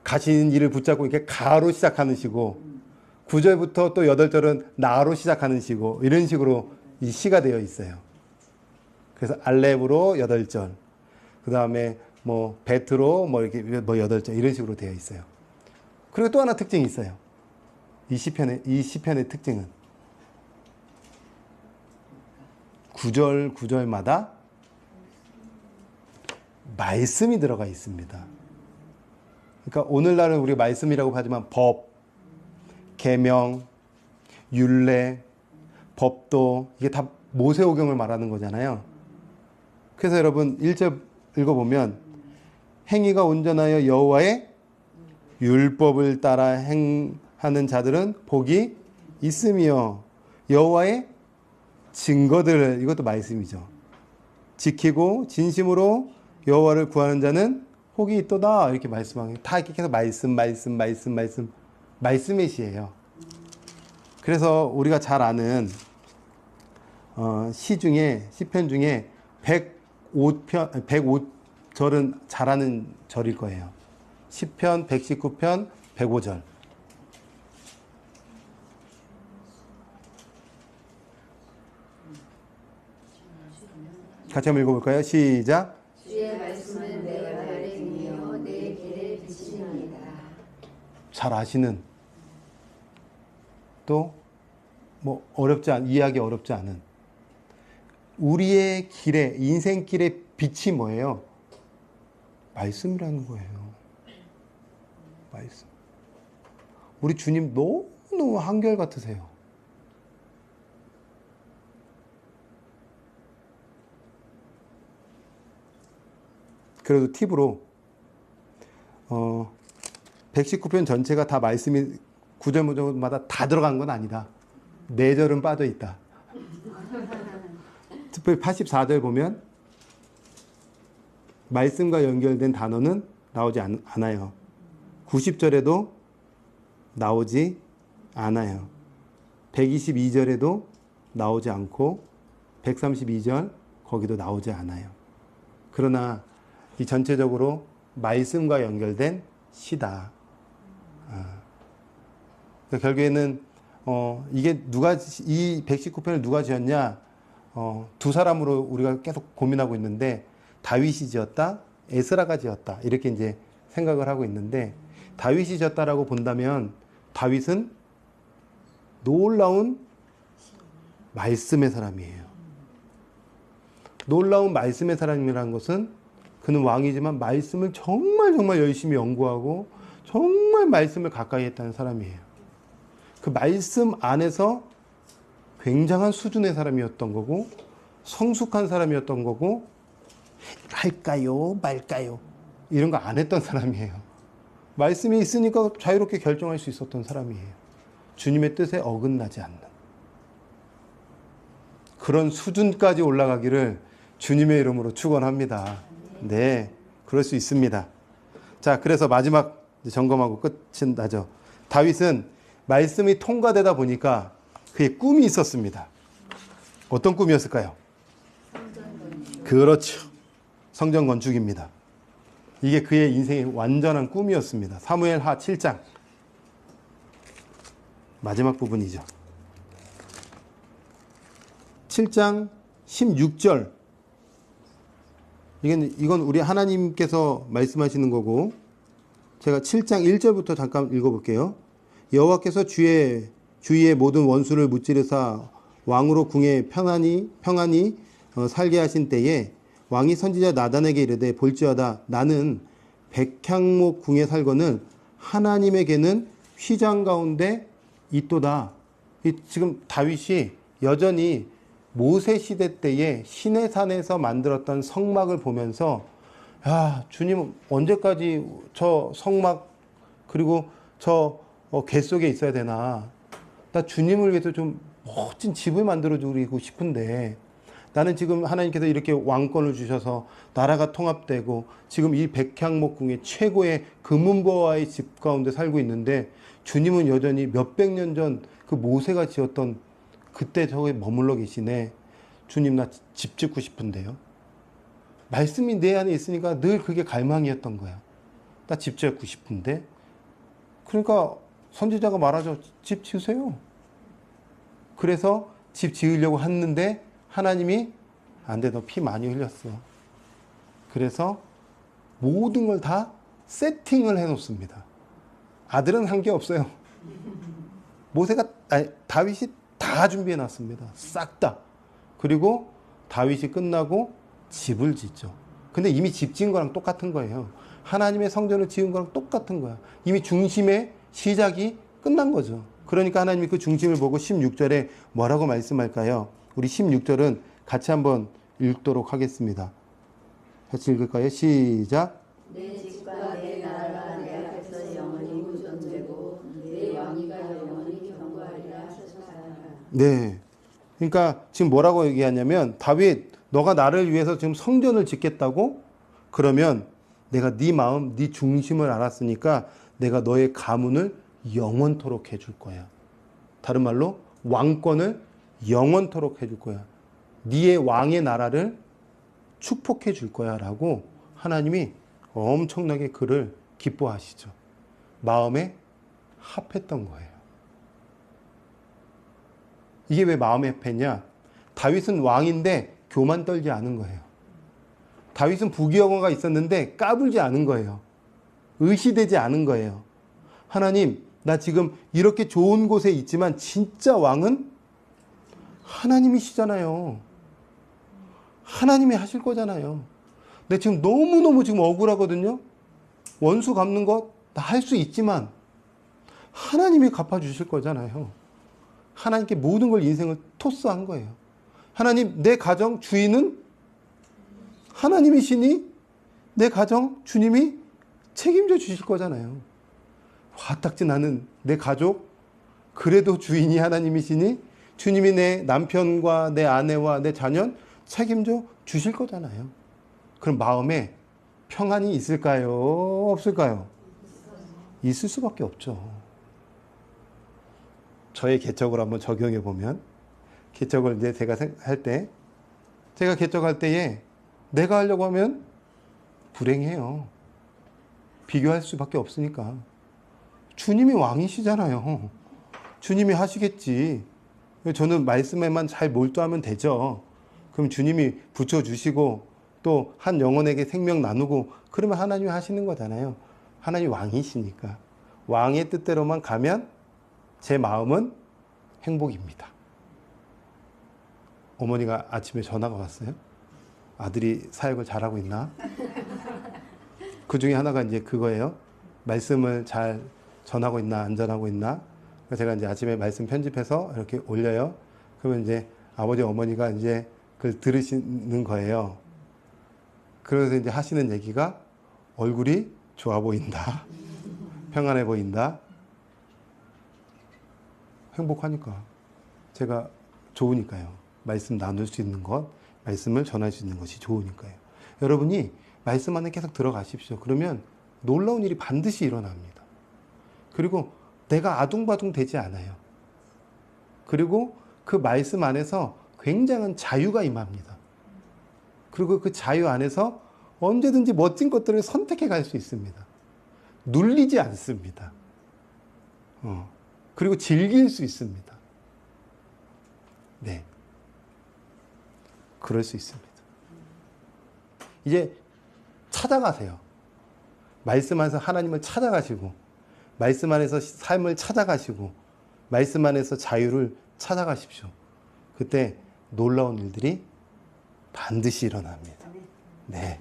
[SPEAKER 1] 가시는 이를 붙잡고 이렇게 가로 시작하는 시고 9절부터 또 8절은 나로 시작하는 시고 이런 식으로 이 시가 되어 있어요. 그래서 알렙으로 8절, 그 다음에 뭐 베트로 뭐 이렇게 뭐 8절 이런 식으로 되어 있어요. 그리고 또 하나 특징이 있어요. 이 시편의 특징은 9절마다 말씀이 들어가 있습니다. 그러니까 오늘날은 우리 말씀이라고 하지만 법, 계명, 율례, 법도 이게 다 모세오경을 말하는 거잖아요. 그래서 여러분 1절 읽어보면 행위가 온전하여 여호와의 율법을 따라 행하는 자들은 복이 있으며 여호와의 증거들을, 이것도 말씀이죠, 지키고 진심으로 여호와를 구하는 자는 복이 있도다 이렇게 말씀하는 다 이렇게 계속 말씀의 시예요. 그래서 우리가 잘 아는 시편 중에 105절은 잘하는 절일 거예요. 시편 119편 105절. 같이 한번 읽어볼까요? 시작.
[SPEAKER 2] 주의 말씀은 내 발의 등이요 내 길의 빛입니다.
[SPEAKER 1] 잘 아시는, 또 뭐 이해하기 어렵지 않은 우리의 길에, 인생길의 빛이 뭐예요? 말씀이라는 거예요. 말씀. 우리 주님 너무너무 한결같으세요. 그래도 팁으로 119편 전체가 다 말씀이 구절마다 다 들어간 건 아니다. 4절은 빠져 있다. 특별히 84절 보면 말씀과 연결된 단어는 나오지 않아요. 90절에도 나오지 않아요. 122절에도 나오지 않고 132절 거기도 나오지 않아요. 그러나 이 전체적으로 말씀과 연결된 시다. 그러니까 결국에는 이게 이 119편을 누가 지었냐? 두 사람으로 우리가 계속 고민하고 있는데 다윗이 지었다, 에스라가 지었다 이렇게 이제 생각을 하고 있는데 다윗이 지었다라고 본다면 다윗은 놀라운 말씀의 사람이에요. 놀라운 말씀의 사람이라는 것은 그는 왕이지만 말씀을 정말 열심히 연구하고 정말 말씀을 가까이 했다는 사람이에요. 그 말씀 안에서 굉장한 수준의 사람이었던 거고 성숙한 사람이었던 거고 할까요 말까요 이런 거 안 했던 사람이에요. 말씀이 있으니까 자유롭게 결정할 수 있었던 사람이에요. 주님의 뜻에 어긋나지 않는 그런 수준까지 올라가기를 주님의 이름으로 축원합니다. 네, 그럴 수 있습니다. 자, 그래서 마지막 점검하고 끝은 나죠. 다윗은 말씀이 통과되다 보니까 그의 꿈이 있었습니다. 어떤 꿈이었을까요? 그렇죠. 성전 건축입니다. 이게 그의 인생의 완전한 꿈이었습니다. 사무엘하 7장 마지막 부분이죠. 7장 16절 이건 우리 하나님께서 말씀하시는 거고 제가 7장 1절부터 잠깐 읽어볼게요. 여호와께서 주위의 모든 원수를 무찌르사 왕으로 궁에 평안히 살게 하신 때에 왕이 선지자 나단에게 이르되 볼지어다 나는 백향목 궁에 살거늘 하나님에게는 휘장 가운데 있도다. 지금 다윗이 여전히 모세 시대 때에 시내산에서 만들었던 성막을 보면서 야 주님 언제까지 저 성막 그리고 저 궤 속에 있어야 되나. 나 주님을 위해서 좀 멋진 집을 만들어주고 싶은데 나는 지금 하나님께서 이렇게 왕권을 주셔서 나라가 통합되고 지금 이 백향목궁의 최고의 금은보화의 집 가운데 살고 있는데 주님은 여전히 몇백 년 전 그 모세가 지었던 그때 저에 머물러 계시네. 주님 나 집 짓고 싶은데요. 말씀이 내 안에 있으니까 늘 그게 갈망이었던 거야. 나 집 짓고 싶은데. 그러니까 선지자가 말하죠. 집 지으세요. 그래서 집 지으려고 했는데 하나님이 안 돼, 너 피 많이 흘렸어. 그래서 모든 걸 다 세팅을 해놓습니다. 아들은 한 게 없어요. 다윗이 다 준비해놨습니다. 싹 다. 그리고 다윗이 끝나고 집을 짓죠. 근데 이미 집 지은 거랑 똑같은 거예요. 하나님의 성전을 지은 거랑 똑같은 거야. 이미 중심의 시작이 끝난 거죠. 그러니까 하나님이 그 중심을 보고 16절에 뭐라고 말씀할까요? 우리 16절은 같이 한번 읽도록 하겠습니다. 같이 읽을까요? 시작.
[SPEAKER 2] 내 집과 내 나라가 내 앞에서 영원히 구존되고 내 왕위가 영원히 경고하리라 하셨다.
[SPEAKER 1] 네. 그러니까 지금 뭐라고 얘기하냐면 다윗 너가 나를 위해서 지금 성전을 짓겠다고? 그러면 내가 네 마음, 네 중심을 알았으니까 내가 너의 가문을 영원토록 해줄 거야. 다른 말로 왕권을 영원토록 해줄 거야. 네의 왕의 나라를 축복해 줄 거야 라고 하나님이 엄청나게 그를 기뻐하시죠. 마음에 합했던 거예요. 이게 왜 마음에 합했냐? 다윗은 왕인데 교만 떨지 않은 거예요. 다윗은 부귀영화가 있었는데 까불지 않은 거예요. 의시되지 않은 거예요. 하나님, 나 지금 이렇게 좋은 곳에 있지만 진짜 왕은 하나님이시잖아요. 하나님이 하실 거잖아요. 근데 지금 너무너무 지금 억울하거든요. 원수 갚는 것 다 할 수 있지만 하나님이 갚아주실 거잖아요. 하나님께 모든 걸 인생을 토스한 거예요. 하나님, 내 가정 주인은 하나님이시니 내 가정 주님이 책임져 주실 거잖아요. 화딱지 나는 내 가족, 그래도 주인이 하나님이시니 주님이 내 남편과 내 아내와 내 자녀 책임져 주실 거잖아요. 그럼 마음에 평안이 있을까요? 없을까요? 있을 수밖에 없죠. 저의 개척을 한번 적용해 보면, 개척을 이제 제가 할 때, 제가 개척할 때에 내가 하려고 하면 불행해요. 비교할 수밖에 없으니까. 주님이 왕이시잖아요. 주님이 하시겠지. 저는 말씀에만 잘 몰두하면 되죠. 그럼 주님이 붙여주시고 또 한 영혼에게 생명 나누고 그러면 하나님이 하시는 거잖아요. 하나님 왕이시니까. 왕의 뜻대로만 가면 제 마음은 행복입니다. 어머니가 아침에 전화가 왔어요. 아들이 사역을 잘하고 있나? 그 중에 하나가 이제 그거예요. 말씀을 잘 전하고 있나, 안 전하고 있나? 제가 이제 아침에 말씀 편집해서 이렇게 올려요. 그러면 이제 아버지, 어머니가 이제 그걸 들으시는 거예요. 그래서 이제 하시는 얘기가 얼굴이 좋아 보인다. 평안해 보인다. 행복하니까. 제가 좋으니까요. 말씀 나눌 수 있는 것, 말씀을 전할 수 있는 것이 좋으니까요. 여러분이 말씀 안에 계속 들어가십시오. 그러면 놀라운 일이 반드시 일어납니다. 그리고 내가 아둥바둥 되지 않아요. 그리고 그 말씀 안에서 굉장한 자유가 임합니다. 그리고 그 자유 안에서 언제든지 멋진 것들을 선택해 갈 수 있습니다. 눌리지 않습니다. 그리고 즐길 수 있습니다. 네. 그럴 수 있습니다. 이제 찾아가세요. 말씀 안에서 하나님을 찾아가시고, 말씀 안에서 삶을 찾아가시고, 말씀 안에서 자유를 찾아가십시오. 그때 놀라운 일들이 반드시 일어납니다. 네.